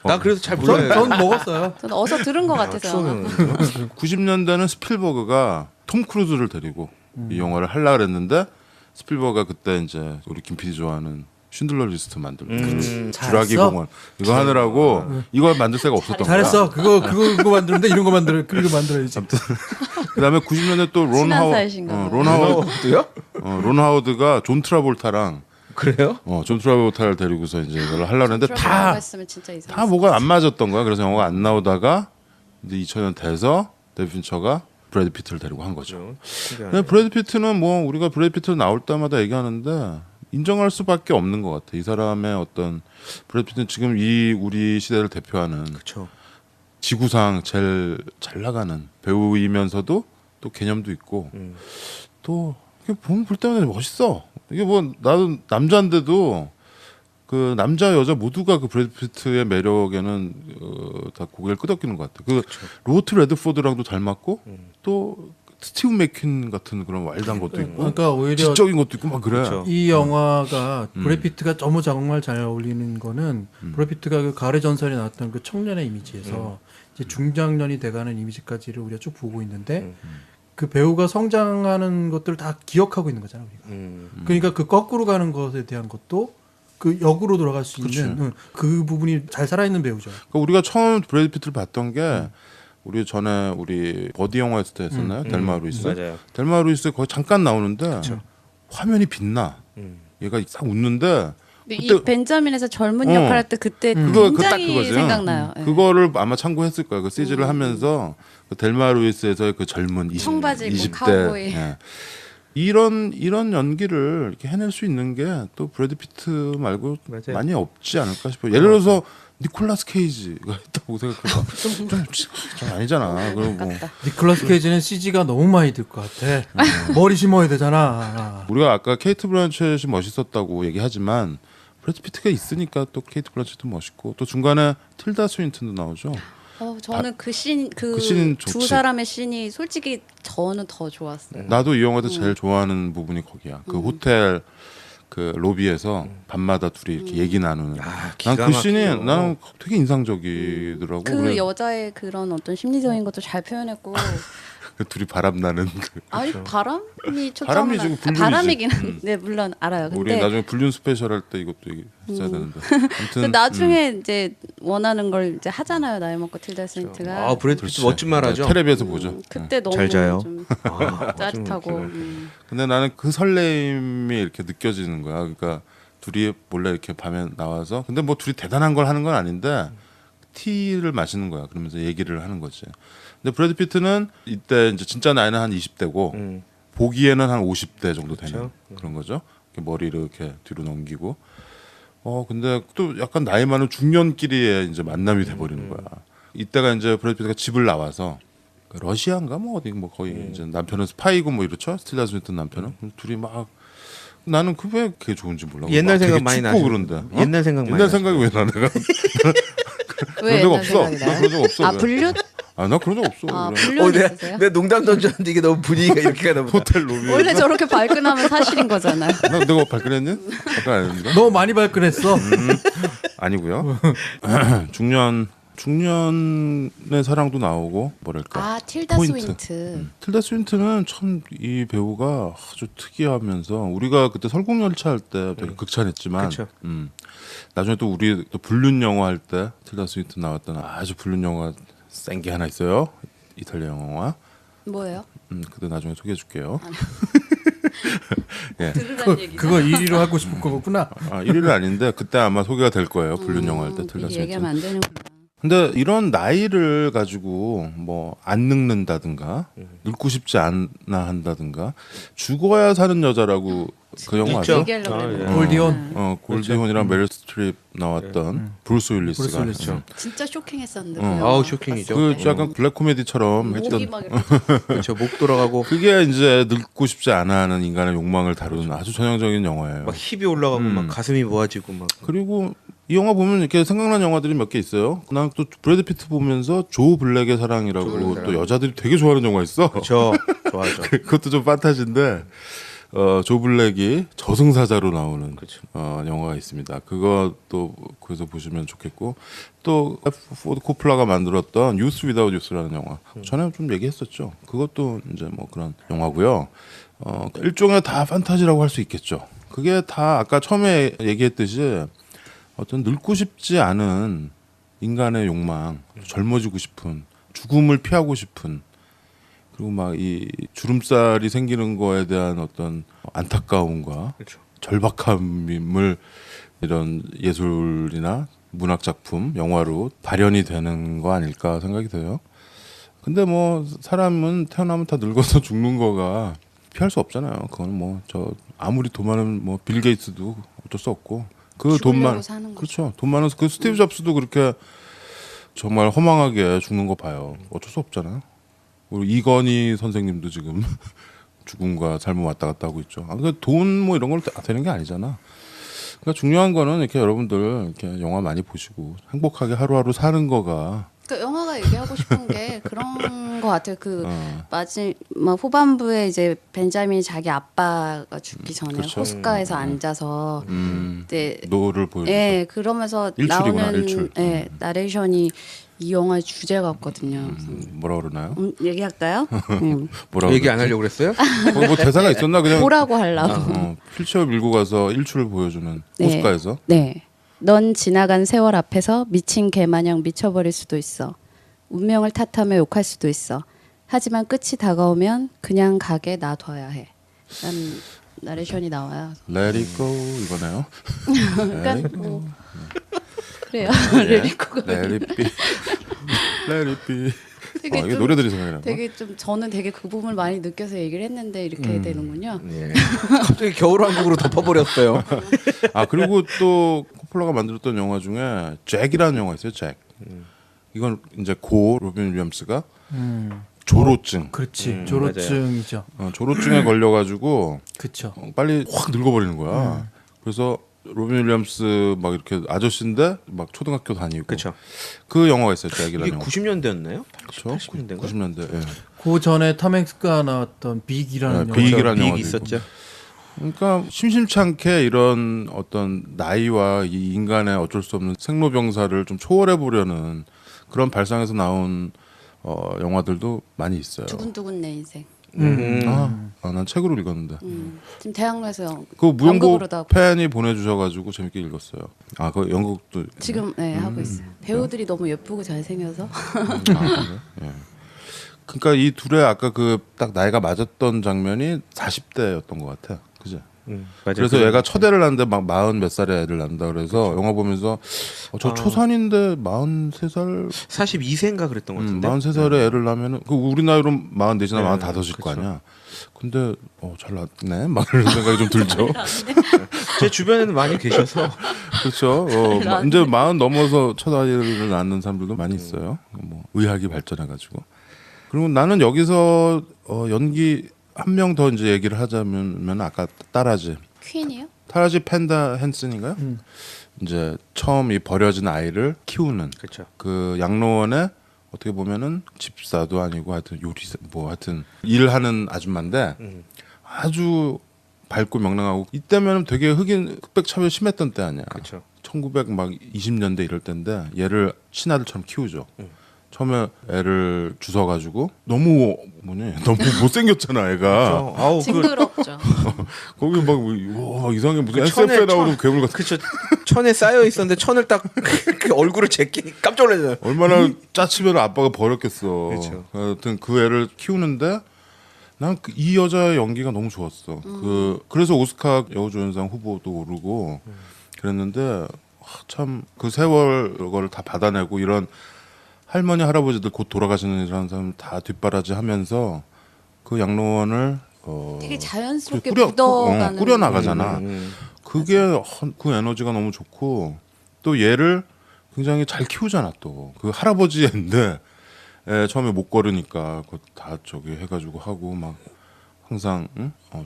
나 그래서 잘 몰라요. 전 먹었어요. 저는 어서 들은 것 같아서. 90년대는 스필버그가 톰 크루즈를 데리고 이 영화를 하려고 그랬는데 스필버그가 그때 이제 우리 김 PD 좋아하는 쉰들러 리스트 만들고 주라기 잘했어? 공원 이거 하느라고 이걸 만들 새가 없었던 거야. 잘했어. 그거 만드는데 이런 거 만들어야지. 그다음에 90년대 또 론 친한 사이신가 봐요. 론 하워드가 존 트라볼타랑 그래요? 존 트라볼타를 데리고서 이제 이걸 하려고 했는데 들어보라고 했으면 진짜 이상했어. 다 뭐가 안 맞았던 거야. 그래서 영화가 안 나오다가 이제 2000년 돼서 데이비 핀처가 브래드 피트를 데리고 한 거죠. 근데 브래드 피트는 뭐 우리가 브래드 피트 나올 때마다 얘기하는데 인정할 수밖에 없는 것 같아. 이 사람의 어떤 브래드 피트는 지금 이 우리 시대를 대표하는 그렇죠. 지구상 제일 잘 나가는 배우이면서도 또 개념도 있고 또 이게 보면 볼 때마다 멋있어. 이게 뭐 나도 남자인데도 그 남자 여자 모두가 그 브래드 피트의 매력에는 다 고개를 끄덕이는 것 같아. 그 로버트 레드포드랑도 닮았고 또 스티브 맥퀸 같은 그런 와일드한 것도 있고 그러니까 오히려 지적인 것도 있고 막 그래. 그렇죠. 이 영화가 브래드 피트가 너무 정말 잘 어울리는 거는 브래드 피트가 그 가을의 전설에 나왔던 그 청년의 이미지에서 이제 중장년이 돼가는 이미지까지를 우리가 쭉 보고 있는데 그 배우가 성장하는 것들을 다 기억하고 있는 거잖아 우리가. 그러니까 그 거꾸로 가는 것에 대한 것도 그 역으로 돌아갈 수 있는 그 부분이 잘 살아있는 배우죠. 그러니까 우리가 처음 브래드 피트를 봤던 게 우리 전에 우리 버디 영화 했을 때 했었나요? 델마 루이스. 맞아요. 델마 루이스 거의 잠깐 나오는데 화면이 빛나. 얘가 싹 웃는데 근데 그때- 이 벤자민에서 젊은 역할 할 때 그때 그거 딱 굉장히 그거죠. 생각나요. 예. 그거를 아마 참고했을 거예요. 그 CG를 하면서 그 델마 루이스에서의 그 젊은 20, 청바지 입고 20대 카우보이. 예. 이런 연기를 이렇게 해낼 수 있는 게 또 브래드 피트 말고 맞아요. 많이 없지 않을까 싶어요. 예를 들어서 니콜라스 케이지가 있다고 생각해봐. 좀 아니잖아. 그리고 뭐 아깝다. 니콜라스 케이지는 CG가 너무 많이 들 것 같아. 머리 심어야 되잖아. 우리가 아까 케이트 블란쳇이 멋있었다고 얘기하지만 브래드 피트가 있으니까 또 케이트 블란쳇도 멋있고 또 중간에 틸다 스윈튼도 나오죠. 저는 그 씬 그 씬은 두 좋지. 사람의 씬이 솔직히 저는 더 좋았어요. 나도 이 영화에서 제일 좋아하는 부분이 거기야. 그 호텔 그 로비에서 밤마다 둘이 이렇게 얘기 나누는. 기가 난 그 씬이 막히죠. 나는 되게 인상적이더라고. 그 그래, 여자의 그런 어떤 심리적인 것도 잘 표현했고 그 둘이 바람 나는 그. 아니 바람이 초점은 바람이지, 그 불륜이지. 바람이긴 한데 물론 알아요. 우리 근데 나중에 불륜 스페셜 할 때 이것도 얘기했어야 되는데. 그 아무튼 나중에 이제 원하는 걸 이제 하잖아요. 나이 먹고 틸다 스윈트가. 아 브래드 피트 멋진 말 하죠. 텔레비에서 보죠. 그때 너무 잘 자요. 좀 아, 짜릿하고. 근데 나는 그 설레임이 이렇게 느껴지는 거야. 그러니까 둘이 몰래 이렇게 밤에 나와서 근데 뭐 둘이 대단한 걸 하는 건 아닌데 티를 마시는 거야. 그러면서 얘기를 하는 거지. 근데 브래드 피트는 이때 이제 진짜 나이는 한 20대고 보기에는 한 50대 정도 되는 그렇죠. 그런 거죠. 이렇게 머리를 이렇게 뒤로 넘기고. 근데 또 약간 나이 많은 중년끼리의 이제 만남이 돼버리는 거야. 이때가 이제 브래드 피트가 집을 나와서 그 러시아인가 뭐 어디 뭐 거의 이제 남편은 스파이고 뭐 이렇죠. 스틸라 스윈튼 남편은 둘이 막 나는 그 왜 그게 좋은지 몰라. 옛날 막 되게 생각 많이 춥고 나죠. 그런데 옛날 생각 많이 옛날 나죠. 생각이 왜 나 내가 왜 그런 적 옛날 없어. 생각이 나 나요? 그런 적 없어. 아 왜. 불륜? 나 그런 적 없어. 아 그래. 불륜 있으세요? 내가 농담 던졌는데 이게 너무 분위기가 이렇게 가다 보다. 호텔 로비. 원래 저렇게 발끈하면 사실인 거잖아요. 내가 발끈했니? 발끈 안 했는데. 너무 많이 발끈했어. 아니고요. 중년의 사랑도 나오고 뭐랄까. 아 틸다 포인트. 스윈트. 틸다 스윈트는 참 이 배우가 아주 특이하면서 우리가 그때 설국열차 할 때 되게 극찬했지만 그쵸. 나중에 또 우리 또 불륜 영화 할 때 틸다 스윈트 나왔던 아주 불륜 영화 센 게 하나 있어요. 이탈리아 영화. 뭐예요? 그때 나중에 소개해줄게요. 들으란 얘기죠. 그거 1위로 하고 싶은 거구나. 1위는 아닌데 그때 아마 소개가 될 거예요. 불륜 영화 할 때 틸다 미리 스윈트. 얘기하면 안 되는구나. 근데 이런 나이를 가지고 뭐 안 늙는다든가 늙고 싶지 않아 한다든가 죽어야 사는 여자라고 그 영화 있죠. 아죠? 얘기하려고 아, 그랬는데. 예. 골디온. 골디혼이랑 메릴 스트립 나왔던 브루스 윌리스가 브루스 윌리스. 진짜 쇼킹했었는데. 아우 쇼킹이죠. 그 약간 블랙 코미디처럼 목이 했던 막 이렇게. 그렇죠. 목 돌아가고 그게 이제 늙고 싶지 않아 하는 인간의 욕망을 다루는 아주 전형적인 영화예요. 막 힙이 올라가고 막 가슴이 모아지고 막 그리고 이 영화 보면 이렇게 생각나는 영화들이 몇 개 있어요. 난 또 브래드 피트 보면서 조 블랙의 사랑이라고 또 여자들이 되게 좋아하는 영화 있어. 그렇죠. 좋아하죠. 그것도 좀 판타지인데 조 블랙이 저승사자로 나오는 영화가 있습니다. 그것도 그래서 보시면 좋겠고 또 포드 코플라가 만들었던 유스 위다웃 유스라는 영화 전에 좀 얘기했었죠. 그것도 이제 뭐 그런 영화고요. 일종의 다 판타지라고 할 수 있겠죠. 그게 다 아까 처음에 얘기했듯이 어떤 늙고 싶지 않은 인간의 욕망, 젊어지고 싶은, 죽음을 피하고 싶은, 그리고 막 이 주름살이 생기는 거에 대한 어떤 안타까움과 그렇죠. 절박함을 이런 예술이나 문학 작품, 영화로 발현이 되는 거 아닐까 생각이 돼요. 근데 뭐 사람은 태어나면 다 늙어서 죽는 거가 피할 수 없잖아요. 그건 뭐 저 아무리 돈 많은 뭐 빌 게이츠도 어쩔 수 없고 그 돈만 그렇죠. 돈 많아서 그 스티브 잡스도 그렇게 정말 허망하게 죽는 거 봐요. 어쩔 수 없잖아요. 그리고 이건희 선생님도 지금 죽음과 삶을 왔다 갔다 하고 있죠. 그러니까 돈 뭐 이런 걸 되는 게 아니잖아. 그러니까 중요한 거는 이렇게 여러분들 이렇게 영화 많이 보시고 행복하게 하루하루 사는 거가. 그러니까 영화가 얘기하고 싶은 게 그런 것 같아요. 그 마지막 후반부에 이제 벤자민이 자기 아빠가 죽기 전에 그렇죠. 호숫가에서 앉아서 네, 노를 보여주죠. 예, 그러면서 일출이구나, 나오는 일출. 예, 나레이션이 이 영화의 주제 같거든요. 뭐라 그러나요? 얘기할까요? 뭐라 얘기 안 하려고 그랬어요? 뭐 대사가 있었나 그냥 뭐라고 하려고. 휠체어 밀고 가서 일출을 보여주는 네. 호숫가에서. 네. 넌 지나간 세월 앞에서 미친 개마냥 미쳐버릴 수도 있어. 운명을 탓하며 욕할 수도 있어. 하지만 끝이 다가오면 그냥 가게 놔둬야 해. 난 나레이션이 나와요. Let it go 이거네요. 그러니까 뭐 그래요. 네. 레리코가 Let it be. Let it be. 되게 이게 좀- 노래들이 생각이 나고. 되게 좀 저는 되게 그 부분을 많이 느껴서 얘기를 했는데 이렇게 되는군요. 예. 갑자기 겨울왕국으로 덮어버렸어요. 아 그리고 또 코폴라가 만들었던 영화 중에 잭이라는 영화 있어요. 잭. 이건 이제 고 로빈 윌리엄스가 조로증. 그렇지. 조로증이죠. 조로증에 걸려가지고 그렇죠. 빨리 확 늙어버리는 거야. 그래서 로빈 윌리엄스 막 이렇게 아저씨인데 막 초등학교 다니고. 그렇죠. 그 영화가 있어요. 이게 잭이라는 영화. 90년대였나요? 그렇죠. 80년대인가? 90년대. 예. 그 전에 톰 행스가 나왔던 빅이라는 네, 영화. 빅이라는 빅 영화도 있었죠. 그러니까 심심치 않게 이런 어떤 나이와 이 인간의 어쩔 수 없는 생로병사를 좀 초월해 보려는 그런 발상에서 나온 영화들도 많이 있어요. 두근두근 내 인생. 난 책으로 읽었는데. 지금 대학로에서 그 무용고 연극으로도 하고 팬이 보내주셔가지고 재밌게 읽었어요. 아, 그 연극도 지금 네, 하고 있어요. 배우들이 너무 예쁘고 잘생겨서 예. 그러니까 이 둘의 아까 그 딱 나이가 맞았던 장면이 40대였던 것 같아. 그지? 맞아요. 그래서 얘가 첫애를 낳는데 막 40 몇 살에 애를 낳는다 그래서 영화 보면서 저 초산인데 43살 42세인가 그랬던 것 같은데. 43살에 애를 낳으면은 그 우리 나이로 44이나 45일 거 그쵸. 아니야. 근데 잘 낳네. 막 이런 생각이 좀 들죠. 제 주변에는 많이 계셔서 그렇죠. 이제 40 넘어서 첫 아이를 낳는 사람들도 많이 있어요. 뭐 의학이 발전해가지고. 그리고 나는 여기서 연기 한 명 더 이제 얘기를 하자면 아까 따라지 퀸이요? 타라지 펜다 헨슨인가요? 이제 처음 이 버려진 아이를 키우는 그렇죠. 그 양로원에 어떻게 보면은 집사도 아니고 하여튼 요리사 뭐 하여튼 일하는 아줌마인데 아주 밝고 명랑하고 이때면은 되게 흑백 차별 심했던 때 아니야. 그렇죠. 1920년대 이럴 때인데 얘를 친아들처럼 키우죠. 처음에 애를 주워가지고 너무 못생겼잖아 애가. 아우 징그럽죠. 거기 막 와, 이상하게 무슨 그 천에 SF에 나오는 괴물 같은. 그쵸. 천에 쌓여 있었는데 천을 딱 그 얼굴을 제끼니 깜짝 놀랐잖아요. 얼마나 짜치면 아빠가 버렸겠어. 그쵸. 하여튼 그 애를 키우는데 난 이 여자의 연기가 너무 좋았어. 그래서 오스카 여우조연상 후보도 오르고 그랬는데 참 그 세월 그걸 다 받아내고 이런 할머니 할아버지들 곧 돌아가시는 이런 사람 다 뒷바라지하면서 그 양로원을 되게 자연스럽게 꾸려 묻어가는 꾸려 나가잖아. 그게 그 에너지가 너무 좋고 또 얘를 굉장히 잘 키우잖아 또 그 할아버지 애인데 처음에 못 걸으니까 그거 다 저기 해가지고 하고 막 항상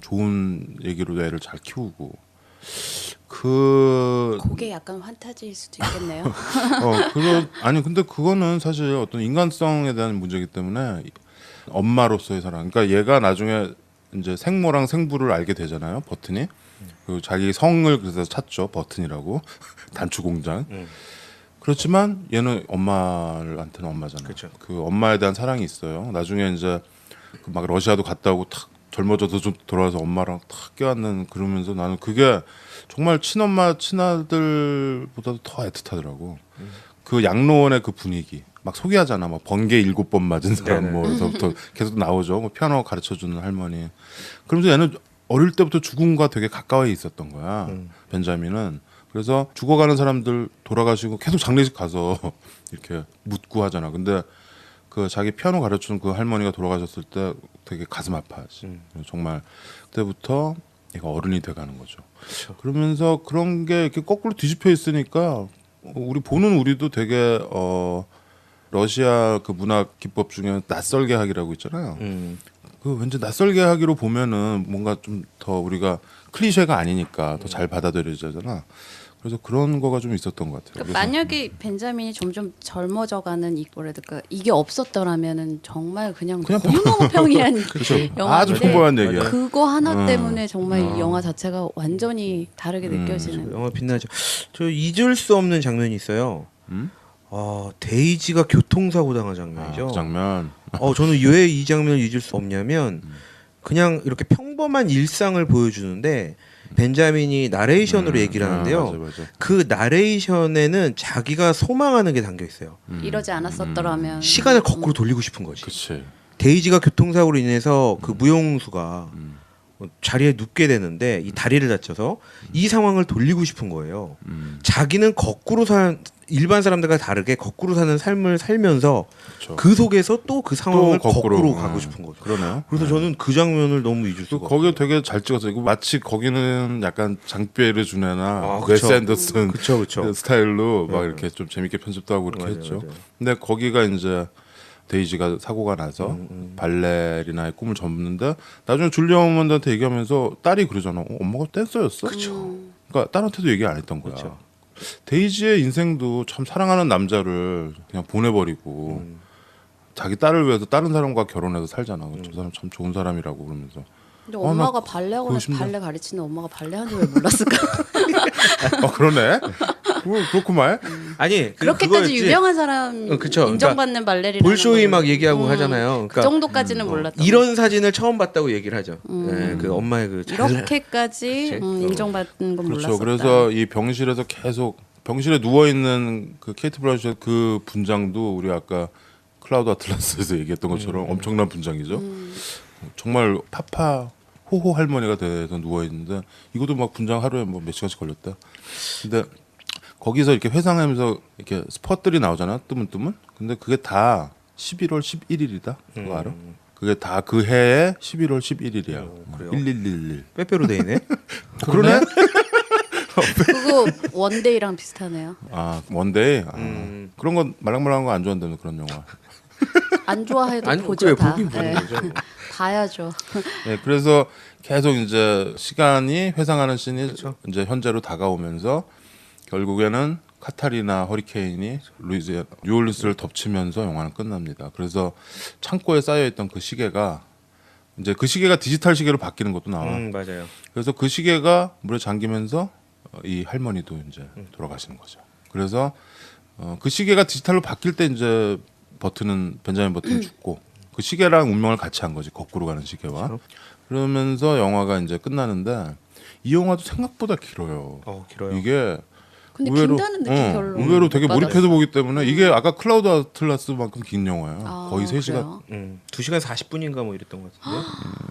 좋은 얘기로 애를 잘 키우고 그게 약간 환타지일 수도 있겠네요. 아니 근데 그거는 사실 어떤 인간성에 대한 문제이기 때문에 엄마로서의 사랑. 그러니까 얘가 나중에 이제 생모랑 생부를 알게 되잖아요. 버튼이. 그 자기 성을 그래서 찾죠. 버튼이라고. 단추 공장. 그렇지만 얘는 엄마한테는 엄마잖아요. 그쵸. 그 엄마에 대한 사랑이 있어요. 나중에 이제 그 막 러시아도 갔다 오고 탁 젊어져서 좀 돌아와서 엄마랑 탁 껴안는 그러면서 나는 그게 정말 친엄마 친아들보다도 더 애틋하더라고. 그 양로원의 그 분위기 막 소개하잖아. 막 번개 7번 맞은 사람 뭐 그래서부터 계속 나오죠. 뭐 피아노 가르쳐주는 할머니. 그러면서 얘는 어릴 때부터 죽음과 되게 가까이 있었던 거야. 벤자민은. 그래서 죽어가는 사람들 돌아가시고 계속 장례식 가서 이렇게 묻고 하잖아. 근데 그 자기 피아노 가르쳐주는 그 할머니가 돌아가셨을 때 되게 가슴 아파하지. 정말 그때부터 얘가 어른이 돼가는 거죠. 그쵸. 그러면서 그런 게 이렇게 거꾸로 뒤집혀 있으니까 우리 보는 우리도 되게 러시아 그 문학 기법 중에 낯설게 하기라고 있잖아요. 그 왠지 낯설게 하기로 보면은 뭔가 좀 더 우리가 클리셰가 아니니까 더 잘 받아들여지잖아. 그래서 그런 거가 좀 있었던 것 같아요. 그러니까 만약에 벤자민이 점점 젊어져가는 뭐랄까 이게 없었더라면은 정말 그냥 너무너무 평이한 영화인데 아주 풍부한 얘기야. 그거 하나 때문에 정말 이 영화 자체가 완전히 다르게 느껴지는. 영화 빛나죠. 저 잊을 수 없는 장면이 있어요. 데이지가 교통사고 당한 장면이죠. 그 장면. 저는 왜 이 장면을 잊을 수 없냐면 그냥 이렇게 평범한 일상을 보여주는데 벤자민이 나레이션으로 얘기를 하는데요. 맞아. 그 나레이션에는 자기가 소망하는 게 담겨 있어요. 이러지 않았었더라면 시간을 거꾸로 돌리고 싶은 거지. 그치. 데이지가 교통사고로 인해서 그 무용수가 자리에 눕게 되는데 이 다리를 다쳐서 이 상황을 돌리고 싶은 거예요. 자기는 거꾸로 사는 일반 사람들과 다르게 거꾸로 사는 삶을 살면서 그쵸. 그 속에서 또 그 상황을 또 거꾸로 가고 싶은 거죠. 그러네요. 그래서 저는 그 장면을 너무 잊을 수가 없어요. 거기 되게 잘 찍었어요. 이거 마치 거기는 약간 장피에르 주네나 그쵸. 웨스 앤더슨 그쵸. 그 스타일로 막 이렇게 좀 재밌게 편집도 하고 그렇게 했죠. 맞아요. 근데 거기가 이제 데이지가 사고가 나서 발레리나의 꿈을 접는데 나중에 줄리아 오먼드한테 얘기하면서 딸이 그러잖아. 엄마가 댄서였어? 그러니까 딸한테도 얘기 안 했던 거야. 그쵸. 데이지의 인생도 참 사랑하는 남자를 그냥 보내버리고 자기 딸을 위해서 다른 사람과 결혼해서 살잖아. 저 사람 참 좋은 사람이라고 그러면서. 근데 엄마가 나 발레하고 그거 나서 심지어- 발레 가르치는 엄마가 발레 하는 줄 왜 몰랐을까? 그러네. 그렇구만. 아니 그렇게까지 그거였지. 유명한 사람 그쵸. 인정받는 발레리나 볼쇼이 막 얘기하고 하잖아요. 그 그러니까 정도까지는 몰랐다. 이런 사진을 처음 봤다고 얘기를 하죠. 네, 그 엄마의 그 이렇게까지 그치? 인정받는 건 그렇죠. 몰랐었다. 그래서 이 병실에서 계속 병실에 누워 있는 그 케이트 블란쳇 그 분장도 우리 아까 클라우드 아틀라스에서 얘기했던 것처럼 엄청난 분장이죠. 정말 파파 호호 할머니가 돼서 누워 있는데 이것도 막 분장 하루에 뭐 몇 시간씩 걸렸다. 근데 거기서 이렇게 회상하면서 이렇게 스폿들이 나오잖아. 뜨문뜨문. 근데 그게 다 11월 11일이다. 그거 알아? 그게 다 그 해에 11월 11일이야. 그래요? 1111. 빼빼로 데이네. 그러네? 그거 원데이랑 비슷하네요. 아 원데이. 그런 거 말랑말랑한 거 안 좋아한다는 그런 영화. 안 좋아해도 아니, 보죠 그래, 다. 보긴 보는 거죠. 봐야죠. 네, 그래서 계속 이제 시간이 회상하는 씬이 이제 현재로 다가오면서 결국에는 카타리나 허리케인이 뉴올리스를 덮치면서 영화는 끝납니다. 그래서 창고에 쌓여 있던 그 시계가 이제 그 시계가 디지털 시계로 바뀌는 것도 나와. 맞아요. 그래서 그 시계가 물에 잠기면서 이 할머니도 이제 돌아가시는 거죠. 그래서 그 시계가 디지털로 바뀔 때 이제 벤자민 버튼이 죽고 그 시계랑 운명을 같이 한 거지. 거꾸로 가는 시계와. 그렇죠. 그러면서 영화가 이제 끝나는데 이 영화도 생각보다 길어요. 길어요. 이게 근데 의외로, 긴다는 느낌 별로. 의외로 되게 못 몰입해서 받았어요. 보기 때문에 이게 아까 클라우드 아틀라스만큼 긴 영화예요. 거의 3시간. 그래요? 2시간 40분인가 뭐 이랬던 것 같은데.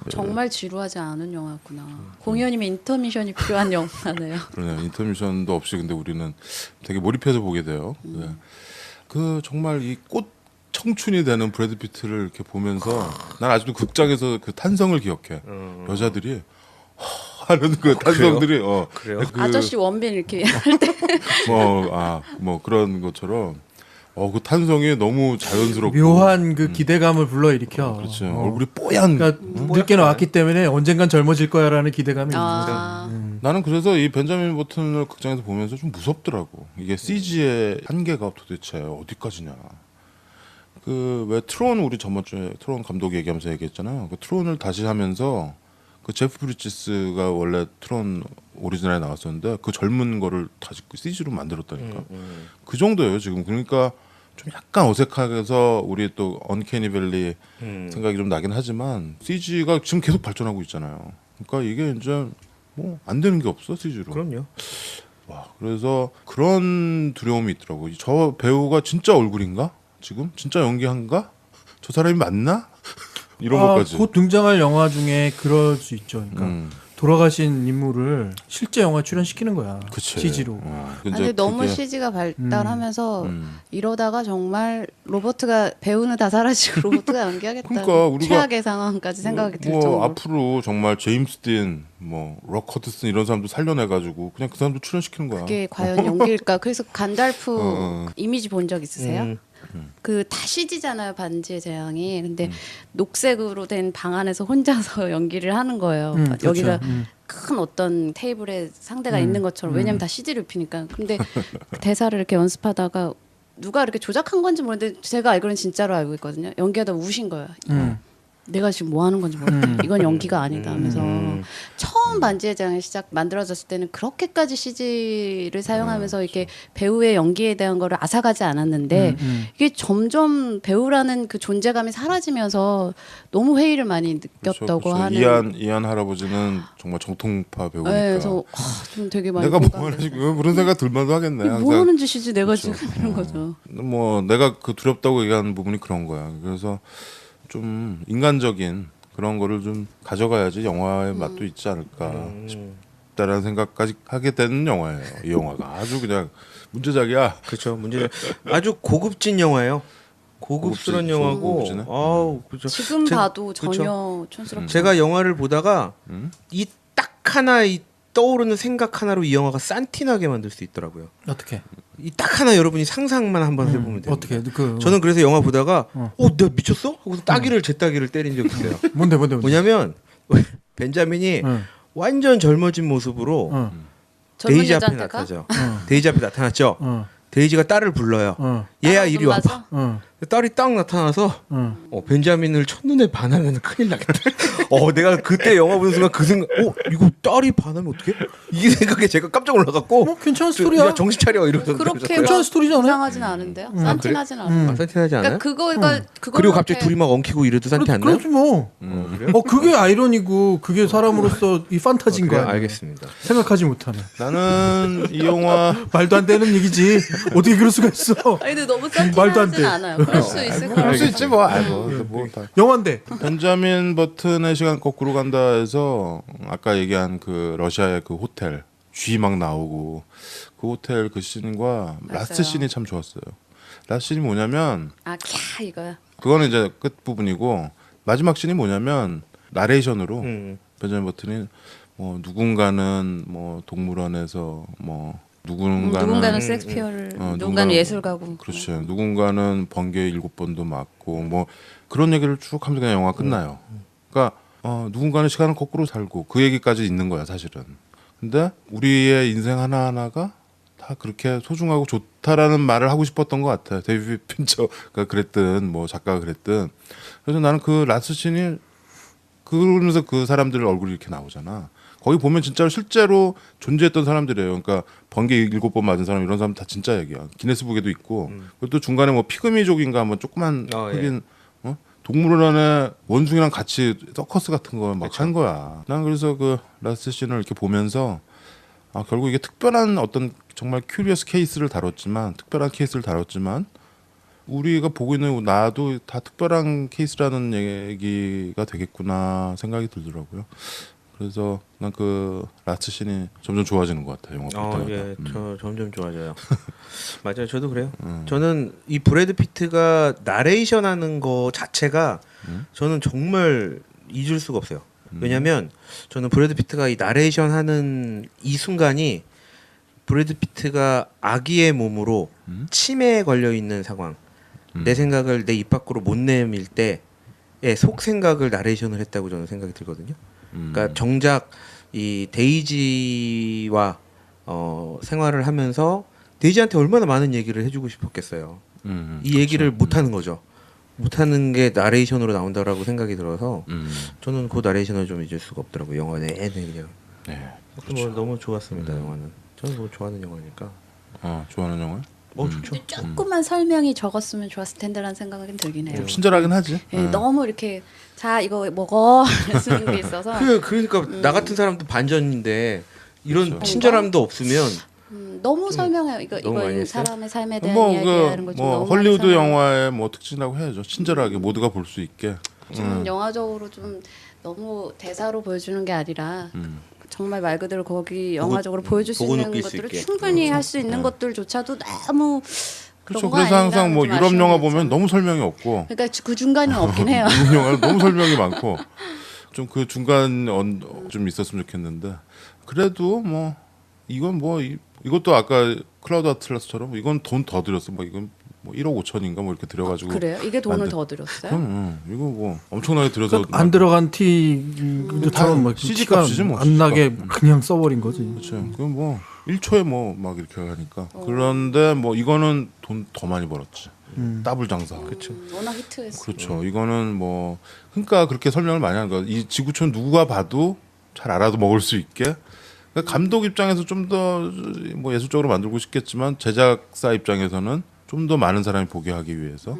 정말 지루하지 않은 영화구나. 공연이면 인터미션이 필요한 영화네요. 그러네요. 인터미션도 없이 근데 우리는 되게 몰입해서 보게 돼요. 네. 그 정말 이 꽃 청춘이 되는 브래드 피트를 이렇게 보면서 난 아직도 극장에서 그 탄성을 기억해. 여자들이 하는 그 탄성들이 그래요? 그 아저씨 원빈 이렇게 할 때 뭐 그런 것처럼 그 탄성이 너무 자연스럽고 묘한 그 기대감을 불러일으켜. 그렇죠. 얼굴이 뽀얀 그러니까 늦게 나왔기 때문에 언젠간 젊어질 거야라는 기대감이 있는. 아, 나는 그래서 이 벤자민 버튼을 극장에서 보면서 좀 무섭더라고. 이게 CG의 한계가 도대체 어디까지냐. 그 왜 트론 우리 저번 주에 트론 감독 얘기하면서 얘기했잖아요. 그 트론을 다시 하면서 그 제프 브리지스가 원래 트론 오리지널에 나왔었는데 그 젊은 거를 다시 CG로 만들었다니까. 그 정도예요 지금. 그러니까 좀 약간 어색해서 우리 또 언캐니 밸리 생각이 좀 나긴 하지만 CG가 지금 계속 발전하고 있잖아요. 그러니까 이게 이제 뭐 안 되는 게 없어 CG로. 그럼요. 와, 그래서 그런 두려움이 있더라고. 저 배우가 진짜 얼굴인가? 지금 진짜 연기한가? 저 사람이 맞나? 이런 것까지. 곧 등장할 영화 중에 그럴 수 있죠. 그러니까 돌아가신 인물을 실제 영화 출연시키는 거야. 그치. CG로. 근데 너무 CG가 발달하면서 이러다가 정말 로버트가 배우는 다 사라지고 로버트가 연기하겠다. 그러니까 우리가 최악의 상황까지 생각이 들 뭐 정도로. 앞으로 정말 제임스 딘, 뭐 럭커드슨 이런 사람도 살려내가지고 그냥 그 사람도 출연시키는 거야. 그게 과연 연기일까? 그래서 간달프 이미지 본 적 있으세요? 그 다 CG잖아요, 반지의 제왕이. 근데 녹색으로 된 방 안에서 혼자서 연기를 하는 거예요. 여기가 큰 어떤 테이블에 상대가 있는 것처럼. 왜냐면 다 CG를 입히니까. 근데 대사를 이렇게 연습하다가 누가 이렇게 조작한 건지 모르는데 제가 알기로는 진짜로 알고 있거든요. 연기하다 우신 거예요. 내가 지금 뭐 하는 건지 모르겠다. 이건 연기가 아니다 하면서 처음 반지의 제왕이 시작 만들어졌을 때는 그렇게까지 CG를 사용하면서 이렇게 배우의 연기에 대한 거를 앗아가지 않았는데 이게 점점 배우라는 그 존재감이 사라지면서 너무 회의를 많이 느꼈다고 그렇죠. 하는. 이안 할아버지는 정말 정통파 배우니까. 네, 그래서 좀 되게 많이 내가 뭐 공감돼요. 하는지 그런 생각 들만도 하겠네. 이게 항상. 뭐 하는 짓이지 내가 지금 이런 거죠. 뭐 내가 그 두렵다고 얘기하는 부분이 그런 거야. 그래서 좀 인간적인 그런 거를 좀 가져가야지 영화의 맛도 있지 않을까 싶다라는 생각까지 하게 되는 영화예요. 이 영화가 아주 그냥 문제작이야. 그렇죠. 문제 아주 고급진 영화예요. 고급스러운 고급진, 영화고. 고급지네. 아우 그렇죠. 지금 봐도 전혀 그쵸. 촌스럽지 제가 영화를 보다가 이 딱 하나 이 떠오르는 생각 하나로 이 영화가 산티나게 만들 수 있더라고요. 어떻게? 이 딱 하나 여러분이 상상만 한번 해보면 돼요. 어떻게? 그 저는 그래서 영화 보다가 내가 미쳤어? 하고서 제 따기를 때린 적이 있어요. 뭔데? 뭐냐면 벤자민이 완전 젊어진 모습으로 젊은 데이지 앞에 여자한테가? 나타나죠. 데이지 앞에 나타났죠. 데이지가 딸을 불러요. 얘야 아, 이리 맞아? 와봐. 딸이 딱 나타나서 벤자민을 첫눈에 반하면 큰일 나겠다. 내가 그때 영화 보는 순간 그 생각, 이거 딸이 반하면 어떡해? 이 생각에 제가 깜짝 놀라갖고 괜찮은 스토리야. 야, 정신 차려 이러면서 그렇게 그러셨어요. 막 스토리잖아요. 이상하진 않은데요. 산티나진 않아요. 아, 산티나지 않아요? 그러니까 그거 그리고 갑자기 둘이 막 엉키고 이래도 산티 안 나요? 그렇지 뭐. 그게 아이러니고 그게 사람으로서 이 판타지인 그래, 거야. 알겠습니다. 생각하지 못하네. 나는 이 영화 말도 안 되는 얘기지. 어떻게 그럴 수가 있어? 아니 근데 너무 말도 안 산티나진 돼. 않아요. 그럴 수 있을 것 할 수 같아요. 있지 뭐. 뭐 다. 영화인데. 벤자민 버튼의 시간 거꾸로 간다에서 아까 얘기한 그 러시아의 그 호텔 쥐 막 나오고 그 호텔 그 씬과 라스트 씬이 참 좋았어요. 라스트 씬이 뭐냐면 캬 이거야. 그거는 이제 끝 부분이고 마지막 씬이 뭐냐면 나레이션으로 벤자민 버튼이 뭐 누군가는 뭐 동물원에서 뭐 누군가는 섹스피어를 누군가는 누군가는 예술가고. 그렇죠. 누군가는 번개 7번도 맞고 뭐 그런 얘기를 쭉 하면서 그냥 영화 끝나요. 그러니까 누군가는 시간을 거꾸로 살고 그 얘기까지 있는 거야 사실은. 근데 우리의 인생 하나하나가 다 그렇게 소중하고 좋다라는 말을 하고 싶었던 것 같아요. 데이비드 핀처가 그랬든 뭐 작가가 그랬든. 그래서 나는 그 라스트 씬이 그러면서 그 사람들 얼굴이 이렇게 나오잖아. 거기 보면 진짜로 실제로 존재했던 사람들이에요. 그러니까 번개 7번 맞은 사람 이런 사람 다 진짜 얘기야. 기네스북에도 있고. 그리고 또 중간에 뭐 피그미족인가 뭐 조그만 흑인 동물원에 원숭이랑 같이 서커스 같은 거 막 한 거야. 난 그래서 그 라스트 씬을 이렇게 보면서 결국 이게 특별한 어떤 정말 큐리어스 케이스를 다뤘지만 특별한 케이스를 다뤘지만 우리가 보고 있는 나도 다 특별한 케이스라는 얘기가 되겠구나 생각이 들더라고요. 그래서 난 그 라스트 씬이 점점 좋아지는 것 같아요. 영화 볼 때마다. 예, 저 점점 좋아져요. 맞아요, 저도 그래요. 저는 이 브래드 피트가 나레이션하는 거 자체가 저는 정말 잊을 수가 없어요. 왜냐하면 저는 브래드 피트가 이 나레이션하는 이 순간이 브래드 피트가 아기의 몸으로 치매에 걸려 있는 상황, 내 생각을 내 입 밖으로 못 내밀 때의 속 생각을 나레이션을 했다고 저는 생각이 들거든요. 그러니까 정작 이 데이지와 생활을 하면서 데이지한테 얼마나 많은 얘기를 해주고 싶었겠어요. 이 얘기를 못 하는 거죠. 못 하는 게 나레이션으로 나온다라고 생각이 들어서 저는 그 나레이션을 좀 잊을 수가 없더라고요. 영화 내내 그냥. 네. 뭐 너무 좋았습니다. 영화는. 저는 뭐 좋아하는 영화니까. 좋아하는 영화? 좋죠. 조금만 설명이 적었으면 좋았을 텐데라는 생각은 들긴 해요. 좀 친절하긴 하지. 예, 너무 이렇게 자 이거 먹어 쓰는 게 있어서 그러니까 나 같은 사람도 반전인데 이런 그렇죠. 친절함도 없으면 너무 설명해요. 이거 너무 많이 이거 했어요? 사람의 삶에 대한 뭐, 이야기하는 거좀 너무 헐리우드 많이 설명해요. 영화의 뭐 특징이라고 해야죠. 친절하게 모두가 볼 수 있게. 좀 영화적으로 좀 너무 대사로 보여주는 게 아니라 정말 말 그대로 거기 영화적으로 보여줄 수 보고 있는 느낄 수 것들을 있게. 충분히 할 수 있는 것들조차도 너무 그렇죠. 그런 거 그래서 항상 아닌가 뭐 좀 유럽 아쉬운 영화 게 보면 있잖아요. 너무 설명이 없고 그러니까 그 중간은 없긴 해요. 미국 영화는 너무 설명이 많고 좀 그 중간 좀 있었으면 좋겠는데 그래도 뭐 이건 뭐 이것도 아까 클라우드 아틀라스처럼 이건 돈 더 들였어. 뭐 이건 뭐 1억 5천인가 뭐 이렇게 들여가지고 그래요? 이게 돈을 만든- 더 들였어요? 이거 뭐 엄청나게 들여서 그러니까 안 들어간 티처럼 막 CG 티가 값이지 뭐, 안 CG 나게 값. 그냥 써버린 거지. 그렇죠. 그건 뭐 1초에 뭐 막 이렇게 하니까 그런데 뭐 이거는 돈 더 많이 벌었지. 더블 장사. 그렇죠. 워낙 히트했어. 그렇죠. 이거는 뭐 그러니까 그렇게 설명을 많이 하는 거야. 이 지구촌 누가 봐도 잘 알아도 먹을 수 있게. 그러니까 감독 입장에서 좀 더 뭐 예술적으로 만들고 싶겠지만 제작사 입장에서는 좀 더 많은 사람이 보게 하기 위해서.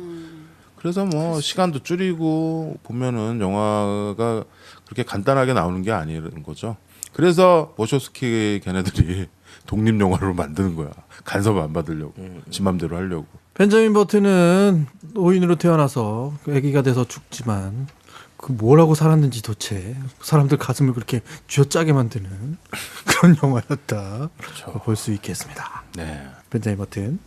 그래서 뭐 시간도 줄이고 보면은 영화가 그렇게 간단하게 나오는 게 아니라는 거죠. 그래서 워쇼스키 걔네들이 독립 영화로 만드는 거야. 간섭 안 받으려고. 지 맘대로 하려고. 벤자민 버튼은 노인으로 태어나서 아기가 돼서 죽지만 그 뭐라고 살았는지 도대체 사람들 가슴을 그렇게 쥐어짜게 만드는 그런 영화였다 볼 수 있겠습니다. 네. 벤자민 버튼.